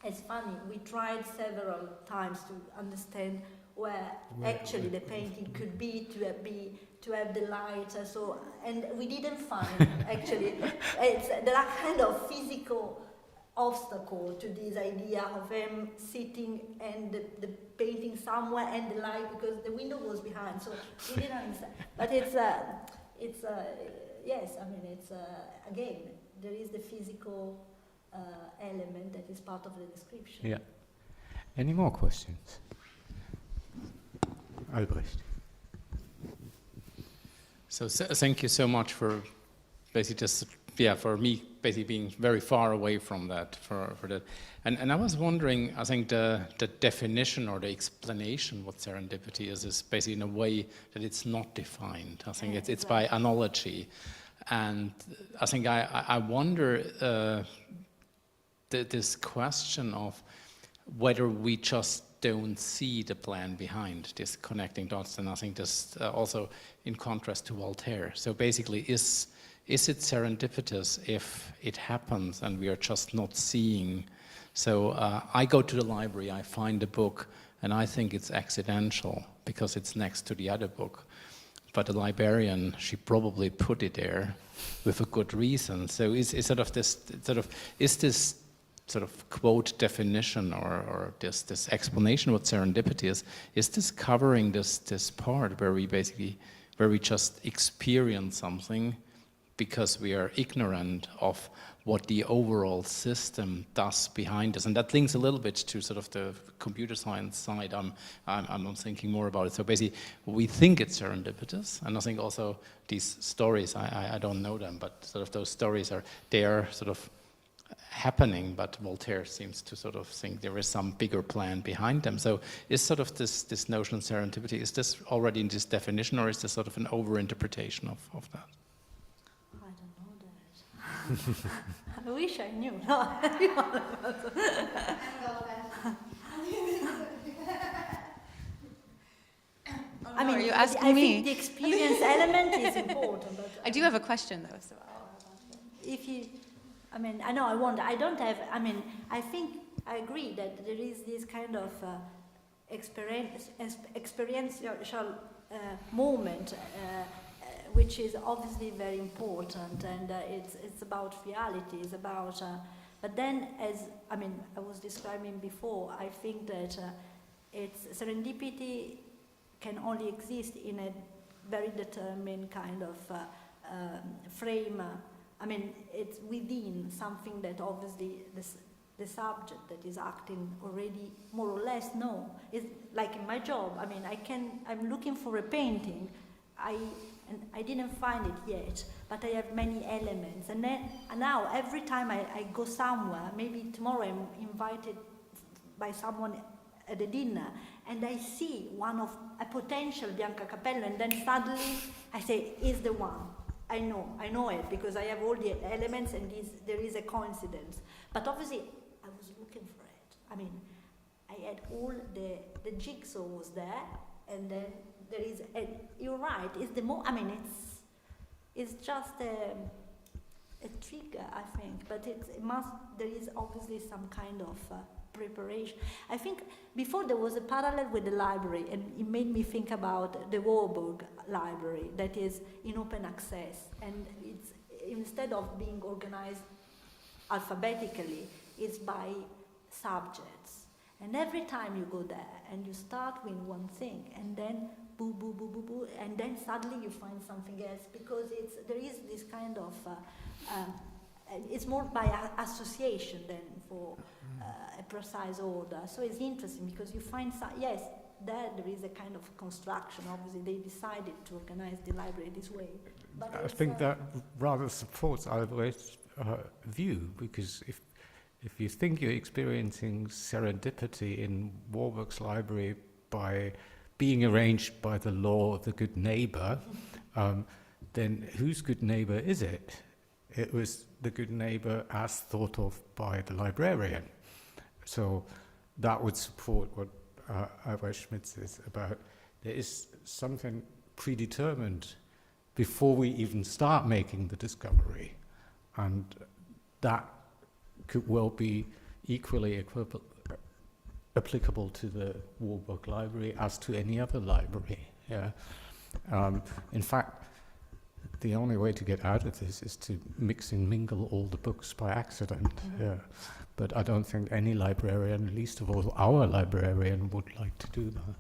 [SPEAKER 2] It's funny, we tried several times to understand where actually the painting could be to have the light, and we didn't find actually. There are kind of physical obstacle to this idea of him sitting and the painting somewhere and the light, because the window was behind, so we didn't understand. But yes, I mean, again, there is the physical element that is part of the description.
[SPEAKER 1] Yeah. Any more questions? Albrecht.
[SPEAKER 4] So thank you so much for basically just, for me basically being very far away from that for that. And I was wondering, I think the definition or the explanation what serendipity is basically in a way that it's not defined. I think it's by analogy. And I think I wonder this question of whether we just don't see the plan behind this connecting dots, and I think this also in contrast to Voltaire. So basically, is it serendipitous if it happens and we are just not seeing? So I go to the library, I find a book, and I think it's accidental because it's next to the other book. But the librarian, she probably put it there with a good reason. So is this sort of quote definition or this explanation what serendipity is this covering this part where we just experience something because we are ignorant of what the overall system does behind us? And that links a little bit to sort of the computer science side. I'm thinking more about it. So basically, we think it's serendipitous, and I think also these stories, I don't know them, but sort of those stories they are sort of happening, but Voltaire seems to sort of think there is some bigger plan behind them. So is sort of this notion of serendipity, is this already in this definition, or is this sort of an overinterpretation of that?
[SPEAKER 2] I don't know that. I wish I knew. No. I mean,
[SPEAKER 5] are you asking
[SPEAKER 2] I
[SPEAKER 5] me?
[SPEAKER 2] think the experience element is important. But,
[SPEAKER 5] I do have a question, though. So
[SPEAKER 2] if you, I mean, I know I wonder. I don't have. I mean, I think I agree that there is this kind of experiential moment, which is obviously very important, and it's about reality. It's about. But then, as I mean, I was describing before, I think that it's serendipity can only exist in a very determined kind of frame. I mean, it's within something that obviously the subject that is acting already more or less know. It's like in my job. I mean, I'm looking for a painting. And I didn't find it yet, but I have many elements. And now every time I go somewhere, maybe tomorrow I'm invited by someone at a dinner, and I see a potential Bianca Capello, and then suddenly I say, is the one. I know it, because I have all the elements, and there is a coincidence. But obviously, I was looking for it. I mean, I had all the jigsaw was there, and then there is, you're right, it's I mean, it's just a trigger, I think, but there is obviously some kind of preparation. I think before there was a parallel with the library, and it made me think about the Warburg Library that is in open access, and it's instead of being organized alphabetically, it's by subjects. And every time you go there and you start with one thing, and then boo, boo, boo, boo, boo, and then suddenly you find something else, because there is this kind of, it's more by association than for a precise order. So it's interesting because you find, yes, there is a kind of construction. Obviously, they decided to organize the library this way. But
[SPEAKER 1] I think that rather supports Albrecht's view, because if you think you're experiencing serendipity in Warburg's library by being arranged by the law of the good neighbor, then whose good neighbor is it? It was the good neighbor as thought of by the librarian. So that would support what Albrecht Schmidt says about there is something predetermined before we even start making the discovery, and that could well be equally applicable to the Warburg Library as to any other library. Yeah. In fact, the only way to get out of this is to mix and mingle all the books by accident. Yeah. But I don't think any librarian, least of all our librarian, would like to do that.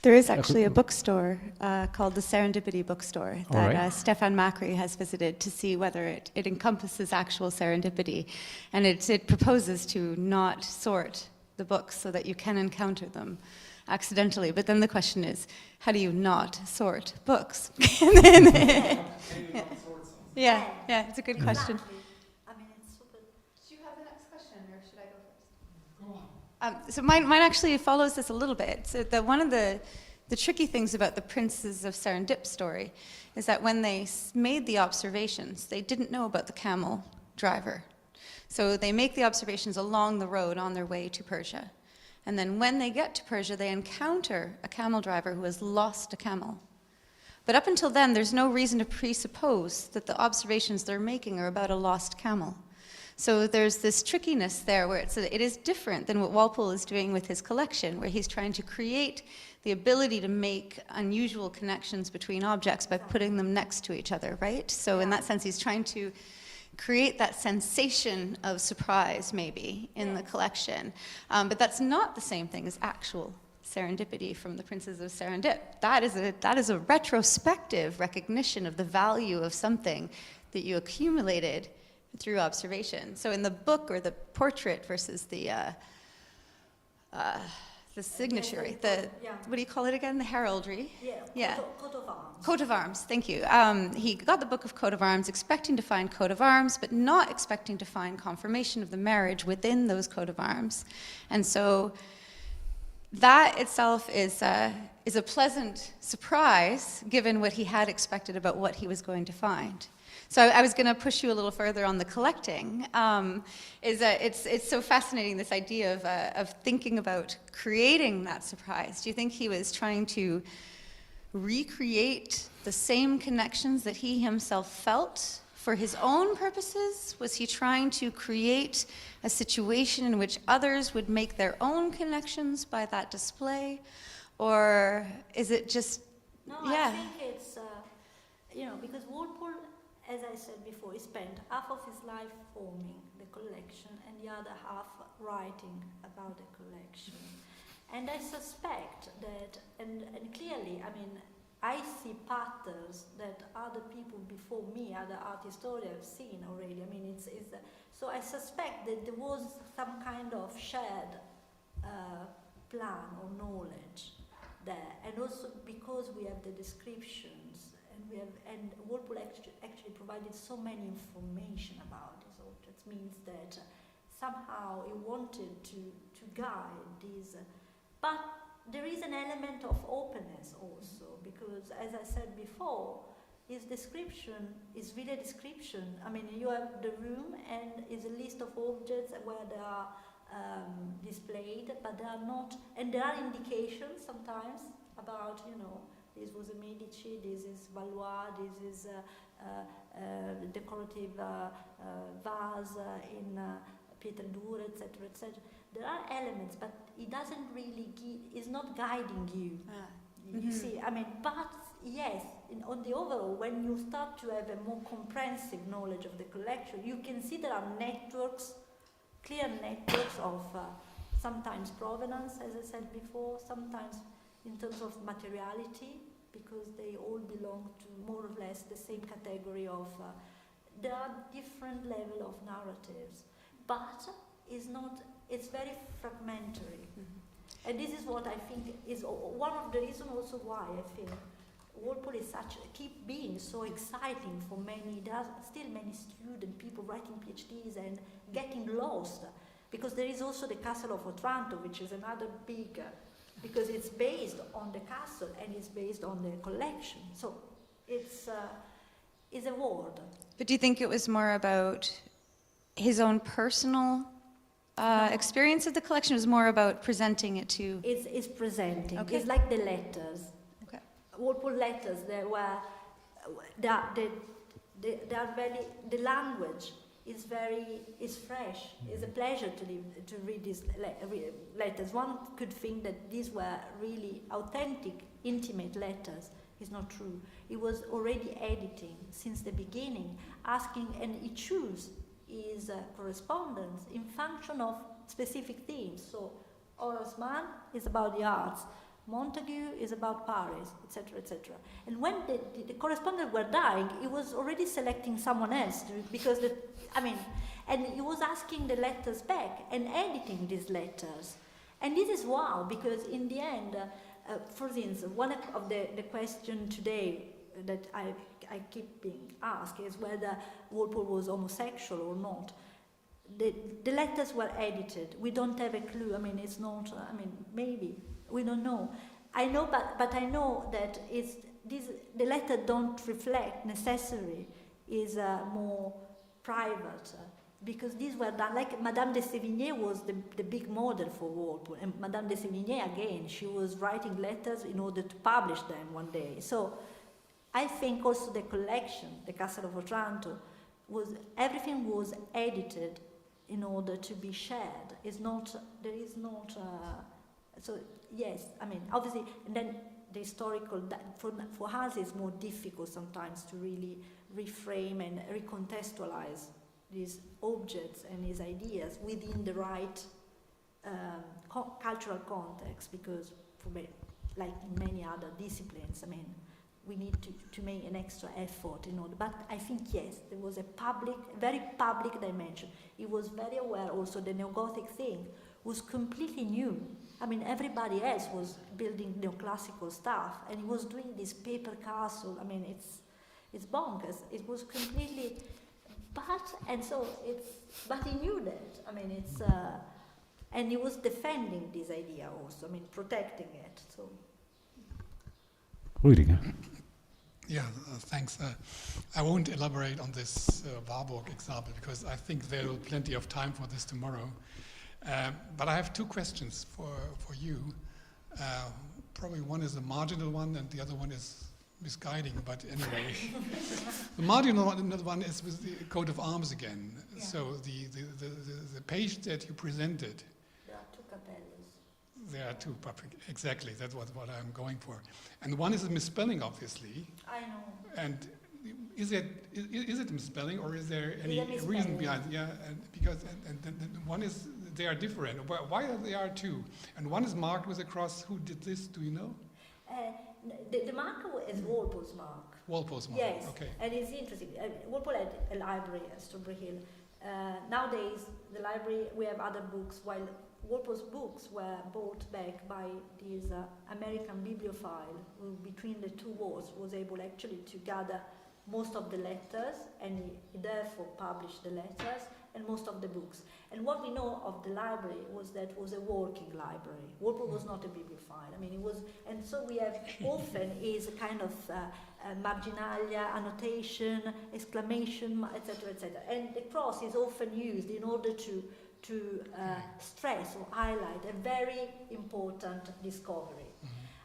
[SPEAKER 5] there is actually a bookstore called the Serendipity Bookstore that Stefan Macri has visited to see whether it encompasses actual serendipity. And it proposes to not sort the books so that you can encounter them accidentally. But then the question is, how do you not sort books? Yeah, it's a good question. So mine actually follows this a little bit. So one of the tricky things about the Princes of Serendip story is that when they made the observations, they didn't know about the camel driver. So they make the observations along the road on their way to Persia. And then when they get to Persia, they encounter a camel driver who has lost a camel. But up until then, there's no reason to presuppose that the observations they're making are about a lost camel. So there's this trickiness there where it is different than what Walpole is doing with his collection, where he's trying to create the ability to make unusual connections between objects by putting them next to each other, right? So in that sense, he's trying to create that sensation of surprise, maybe, in the collection. But that's not the same thing as actual serendipity from the Princes of Serendip. That is a retrospective recognition of the value of something that you accumulated through observation. So in the book, or the portrait versus the signature, what do you call it again? The heraldry? Yeah.
[SPEAKER 2] Coat of arms.
[SPEAKER 5] Coat of arms, thank you. He got the book of coat of arms expecting to find coat of arms, but not expecting to find confirmation of the marriage within those coat of arms. And so that itself is a pleasant surprise, given what he had expected about what he was going to find. So I was going to push you a little further on the collecting. Is that it's so fascinating, this idea of thinking about creating that surprise. Do you think he was trying to recreate the same connections that he himself felt for his own purposes? Was he trying to create a situation in which others would make their own connections by that display? Or is it just,
[SPEAKER 2] No,
[SPEAKER 5] yeah.
[SPEAKER 2] I think it's, because Walpole, as I said before, he spent half of his life forming the collection and the other half writing about the collection. And I suspect that, and clearly, I see patterns that other people before me, other art historians have seen already. So I suspect that there was some kind of shared plan or knowledge there. And also because we have the descriptions, and Walpole actually provided so many information about these objects, means that somehow he wanted to guide these. But there is an element of openness also, because as I said before, his description is really a description. You have the room and is a list of objects where they are displayed, but they are not, and there are indications sometimes about, this was a Medici, this is Valois, this is a decorative vase in Pietre Dure, etc., etc. There are elements, but it doesn't really it's not guiding you. You see, but yes, on the overall, when you start to have a more comprehensive knowledge of the collection, you can see there are networks, clear networks of sometimes provenance, as I said before, sometimes in terms of materiality, because they all belong to more or less the same category of, there are different level of narratives, but it's very fragmentary. Mm-hmm. And this is what I think is one of the reasons also why I think Walpole is keep being so exciting for many. There are still many student people writing PhDs and getting lost, because there is also the Castle of Otranto, which is another big, because it's based on the castle and it's based on the collection. So it's a world.
[SPEAKER 5] But do you think it was more about his own personal experience of the collection? It was more about presenting it to...
[SPEAKER 2] It's presenting.
[SPEAKER 5] Okay.
[SPEAKER 2] It's like the letters.
[SPEAKER 5] Okay.
[SPEAKER 2] Walpole letters, they are very, the language is fresh. It's a pleasure to read these letters. One could think that these were really authentic, intimate letters. It's not true. He was already editing since the beginning, asking, and he chose his correspondence in function of specific themes. So Horace Mann is about the arts, Montague is about Paris, etc., etc. And when the correspondents were dying, he was already selecting someone else because and he was asking the letters back and editing these letters. And this is wow, because in the end, for instance, one of the question today that I keep being asked is whether Walpole was homosexual or not. the letters were edited. We don't have a clue. I mean, it's not. I mean, maybe we don't know. I know, but I know that the letter don't reflect necessarily is more private. Because these were done, like Madame de Sévigné was the big model for Walpole, and Madame de Sévigné, again, she was writing letters in order to publish them one day. So I think also the collection, the Castle of Otranto, everything was edited in order to be shared. So yes, I mean, obviously, and then the historical, for Haase it's more difficult sometimes to really reframe and recontextualize these objects and his ideas within the right cultural context, because like in many other disciplines, I mean, we need to make an extra effort in order. But I think, yes, there was a very public dimension. He was very aware also the Neo-Gothic thing was completely new. I mean, everybody else was building neoclassical stuff, and he was doing this paper castle. I mean, it's bonkers. It was completely... But he knew that. I mean, and he was defending this idea also. I mean, protecting it. So.
[SPEAKER 1] Rüdiger.
[SPEAKER 6] Yeah, thanks. I won't elaborate on this Warburg example because I think there will be plenty of time for this tomorrow. But I have two questions for you. Probably one is a marginal one, and the other one is misguiding, but anyway. The marginal one is with the coat of arms again. Yeah. So the page that you presented.
[SPEAKER 2] There are two capellos.
[SPEAKER 6] There are two, exactly, that's what I'm going for. And one is a misspelling, obviously.
[SPEAKER 2] I know.
[SPEAKER 6] And is it a misspelling, or is there any reason behind it? Yeah, because one is, they are different. Why are there two? And one is marked with a cross. Who did this? Do you know?
[SPEAKER 2] The marker is Walpole's mark.
[SPEAKER 6] Walpole's mark,
[SPEAKER 2] yes.
[SPEAKER 6] Okay.
[SPEAKER 2] And it's interesting. Walpole had a library at Strawberry Hill. Nowadays, the library, we have other books, while Walpole's books were bought back by this American bibliophile who, between the two wars, was able actually to gather most of the letters, and he therefore published the letters and most of the books. And what we know of the library was that it was a working library. Walpole was not a bibliophile. I mean, it was, and so we have often is a kind of marginalia, annotation, exclamation, etc., etc. And the cross is often used in order to stress or highlight a very important discovery.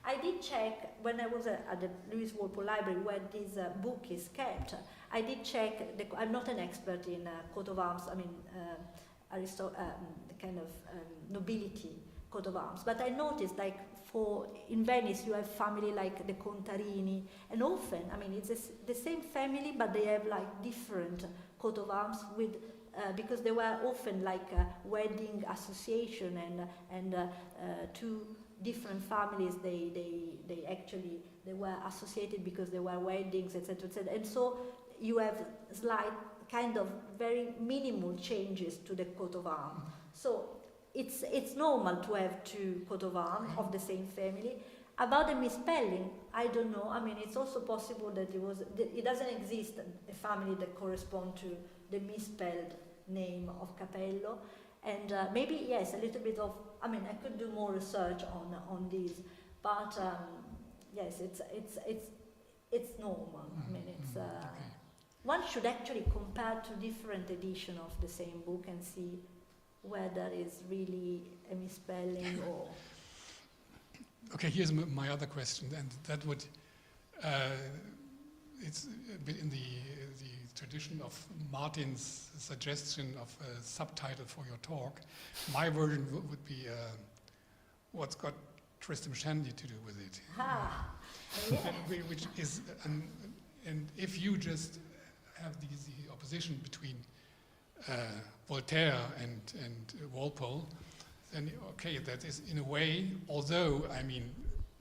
[SPEAKER 2] I did check, when I was at the Lewis Walpole Library where this book is kept, I did check, I'm not an expert in coat of arms, I mean, the kind of nobility coat of arms, but I noticed, like, in Venice you have family like the Contarini, and often, I mean, it's the same family, but they have like different coat of arms with, because they were often like a wedding association, and two different families, they were associated because they were weddings, etc., etc. And so you have slight, kind of very minimal changes to the coat of arms. So it's normal to have two coat of arms of the same family. About the misspelling, I don't know. I mean, it's also possible that it doesn't exist a family that corresponds to the misspelled name of Capello. And maybe, yes, a little bit of, I mean, I could do more research on this, but yes, it's normal. I mean, it's one should actually compare two different editions of the same book and see whether it's really a misspelling or.
[SPEAKER 6] Okay, here's my other question, and that would, it's a bit in the tradition of Martin's suggestion of a subtitle for your talk. My version would be, what's got Tristram Shandy to do with it? Which is, and if you just have the opposition between Voltaire and Walpole, then okay, that is in a way, although, I mean,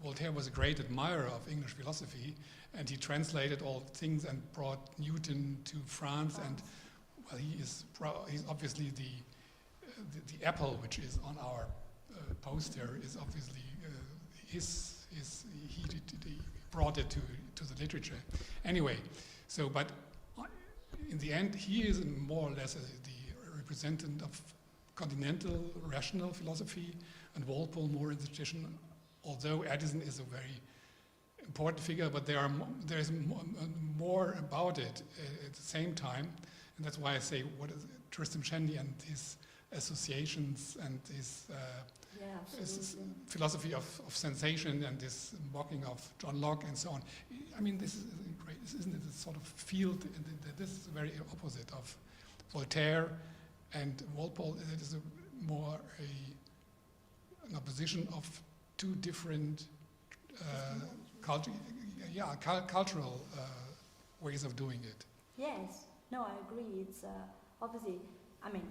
[SPEAKER 6] Voltaire was a great admirer of English philosophy, and he translated all things and brought Newton to France, and well, he's obviously the apple which is on our poster is obviously he brought it to the literature. Anyway, so but in the end, he is more or less the representative of continental rational philosophy, and Walpole more in the tradition, although Addison is a very important figure, but there is more about it at the same time, and that's why I say what is Tristram Shandy and his associations and his philosophy of sensation and this mocking of John Locke and so on. I mean, this is great, isn't it? A sort of field, this is very opposite of Voltaire and Walpole. It is more an opposition of two different cultural ways of doing it.
[SPEAKER 2] Yes, no, I agree. It's obviously, I mean,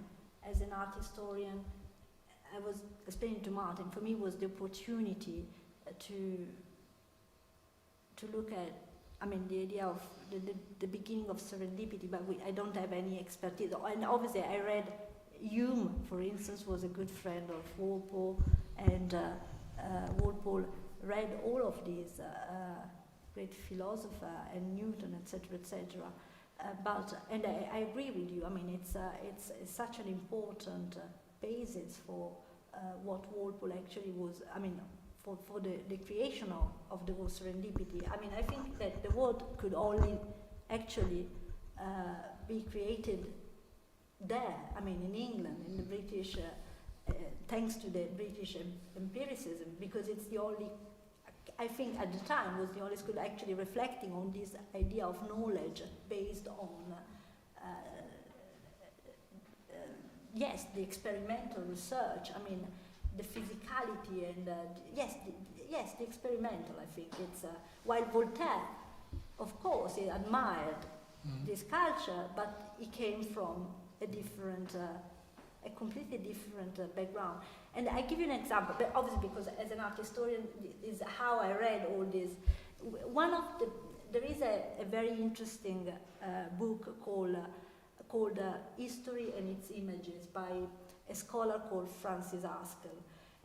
[SPEAKER 2] as an art historian, I was explaining to Martin, for me was the opportunity to look at, I mean, the idea of the beginning of serendipity, but I don't have any expertise. And obviously I read Hume, for instance, was a good friend of Walpole, and Walpole read all of these great philosophers and Newton, etc., etc. And I agree with you. I mean, it's such an important basis for what Walpole actually was. I mean, for the creation of the word serendipity. I mean, I think that the word could only actually be created there. I mean, in England, in the British, thanks to the British empiricism, because it's the only. I think at the time was the only school actually reflecting on this idea of knowledge based on, yes, the experimental research. I mean, the physicality and the experimental. I think it's while Voltaire, of course, he admired this culture, but he came from a different, a completely different background. And I give you an example, but obviously because as an art historian, is how I read all this. There is a very interesting book called History and Its Images by a scholar called Francis Haskell.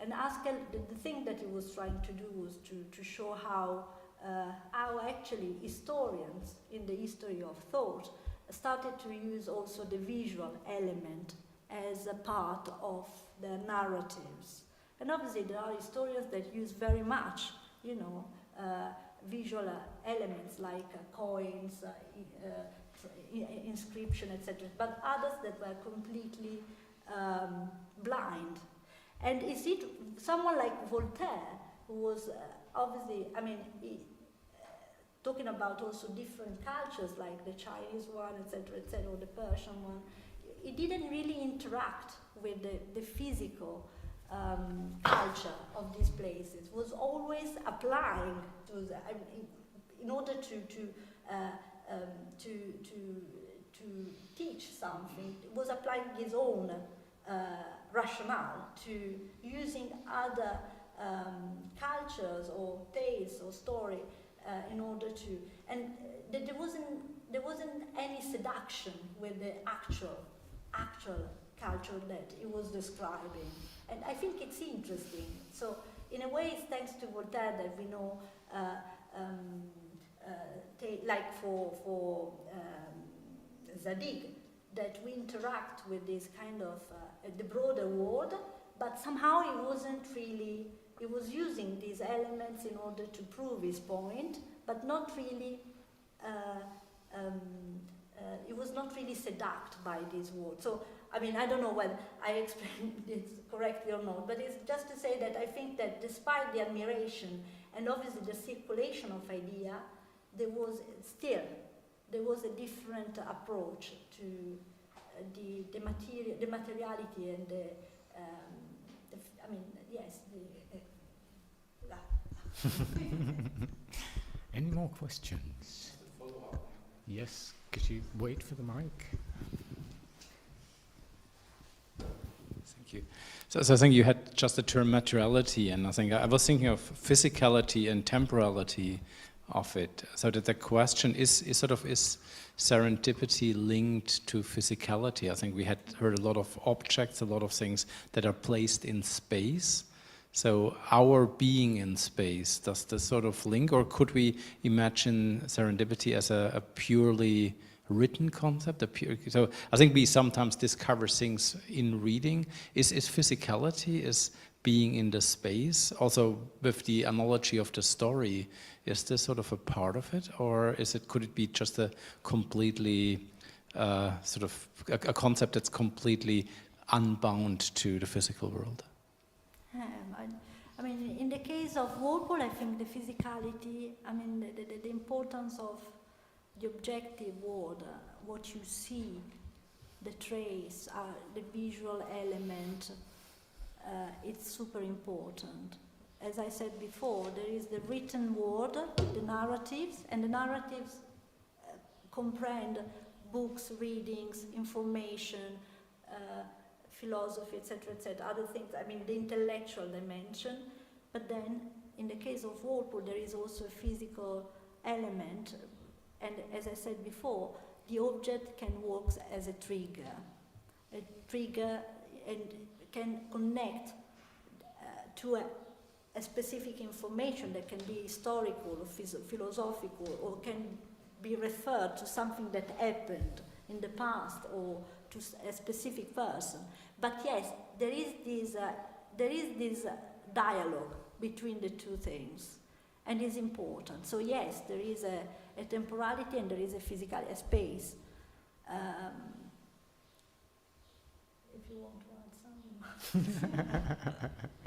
[SPEAKER 2] And Haskell, the thing that he was trying to do was to show how actually historians in the history of thought started to use also the visual element as a part of their narratives. And obviously there are historians that use very much, visual elements like coins, inscription, etc., but others that were completely blind. And is it someone like Voltaire, who was obviously, I mean, talking about also different cultures like the Chinese one, etc., or the Persian one, he didn't really interact with the physical culture of these places. Was always applying to in order to teach something. Was applying his own rationale to using other cultures or tales or story in order to, and there wasn't any seduction with the actual culture that he was describing. And I think it's interesting. So in a way, it's thanks to Voltaire that we know, like for Zadig, that we interact with this kind of the broader world, but somehow he was using these elements in order to prove his point, but not really, he was not really seduced by this world. So, I mean, I don't know whether I explained this correctly or not, but it's just to say that I think that despite the admiration and obviously the circulation of idea, there was a different approach to the materiality and I mean, yes.
[SPEAKER 1] Any more questions? Yes, could you wait for the mic?
[SPEAKER 4] Thank you. So I think you had just the term materiality, and I think I was thinking of physicality and temporality of it. So that the question is serendipity linked to physicality? I think we had heard a lot of objects, a lot of things that are placed in space. So our being in space, does this sort of link, or could we imagine serendipity as a purely written concept? So I think we sometimes discover things in reading. Is physicality, is being in the space, also with the analogy of the story, is this sort of a part of it, or could it be just a completely sort of a concept that's completely unbound to the physical world?
[SPEAKER 2] I mean, in the case of Walpole, I think the physicality, I mean, the importance of the objective world, what you see, the trace, the visual element, it's super important. As I said before, there is the written word, the narratives, and the narratives comprehend books, readings, information, philosophy, etc., other things, I mean, the intellectual dimension. But then, in the case of Walpole, there is also a physical element, and as I said before, the object can work as a trigger and can connect to a specific information that can be historical or philosophical, or can be referred to something that happened in the past or to a specific person. But yes, there is this dialogue between the two things, and it's important. So yes, there is a temporality and there is a physical space. If you want to add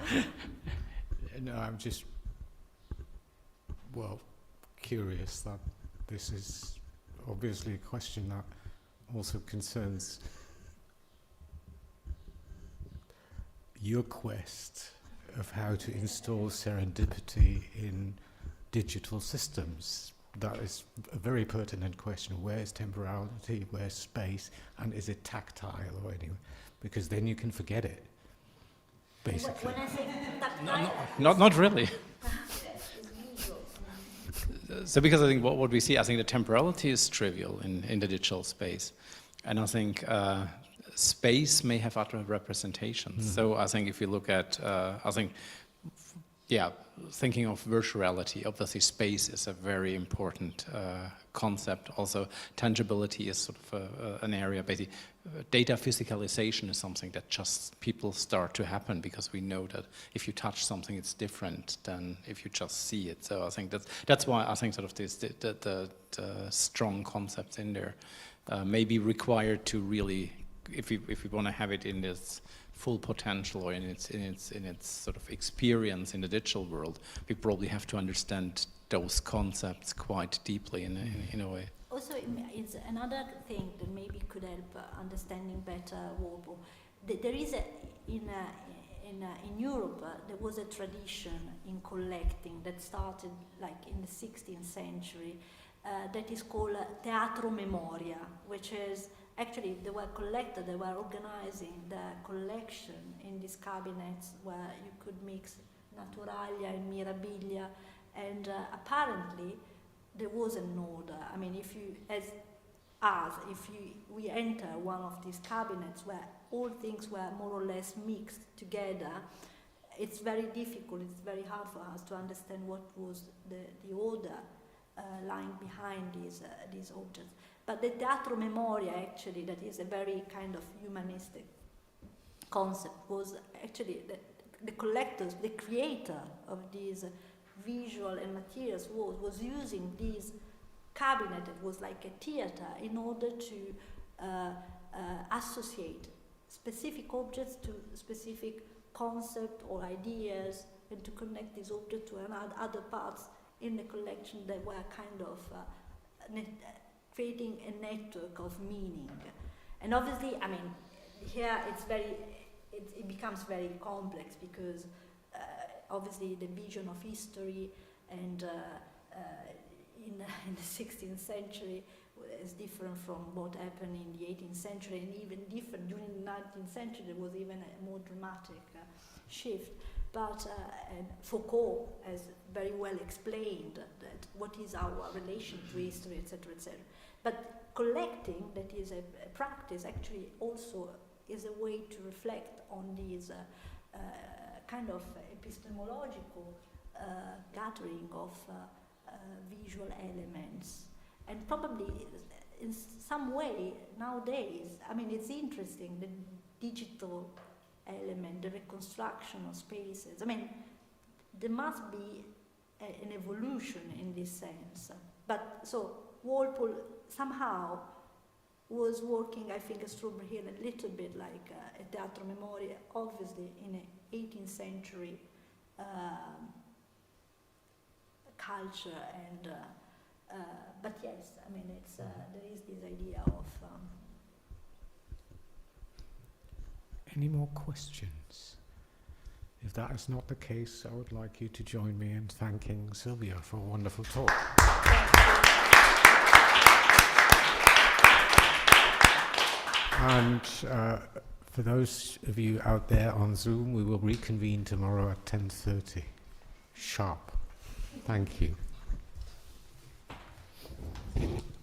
[SPEAKER 2] something.
[SPEAKER 1] No, I'm just, curious that this is obviously a question that also concerns your quest of how to install serendipity in digital systems. That is a very pertinent question. Where is temporality, where's space, and is it tactile or anywhere? Because then you can forget it, basically.
[SPEAKER 2] When I say tactile,
[SPEAKER 4] Not really. So because I think what we see, I think the temporality is trivial in the digital space. And I think space may have other representations. Mm. So I think if you look at, thinking of virtual reality, obviously space is a very important concept. Also, tangibility is sort of an area. Basically, data physicalization is something that just people start to happen because we know that if you touch something, it's different than if you just see it. So I think that's why I think sort of this the strong concepts in there may be required to really, if we want to have it in this full potential or in its sort of experience in the digital world, we probably have to understand those concepts quite deeply in a way.
[SPEAKER 2] Also, it's another thing that maybe could help understanding better Walpole. There is in Europe there was a tradition in collecting that started like in the 16th century that is called teatro memoria, which is actually, they were collected, they were organizing the collection in these cabinets where you could mix naturalia and mirabilia, and apparently there was an order. I mean, we enter one of these cabinets where all things were more or less mixed together, it's very difficult, it's very hard for us to understand what was the order lying behind these objects. But the teatro memoria, actually, that is a very kind of humanistic concept, was actually the collectors, the creator of these visual and materials was using this cabinet that was like a theater in order to associate specific objects to specific concept or ideas, and to connect these objects to other parts in the collection that were kind of creating a network of meaning. And obviously, I mean, here it becomes very complex because obviously the vision of history and in the 16th century is different from what happened in the 18th century, and even different during the 19th century. There was even a more dramatic shift. But Foucault has very well explained that what is our relation to history, etc., etc. But collecting, that is a practice, actually also is a way to reflect on these kind of epistemological gathering of visual elements. And probably in some way, nowadays, I mean, it's interesting, the digital element, the reconstruction of spaces. I mean, there must be an evolution in this sense. But so Walpole somehow was working, I think, as Strawberry Hill, a little bit like a Teatro Memoria, obviously in an 18th century culture, and but yes, I mean, it's there is this idea of.
[SPEAKER 1] Any more questions? If that is not the case, I would like you to join me in thanking Silvia for a wonderful talk. And for those of you out there on Zoom, we will reconvene tomorrow at 10:30 sharp. Thank you.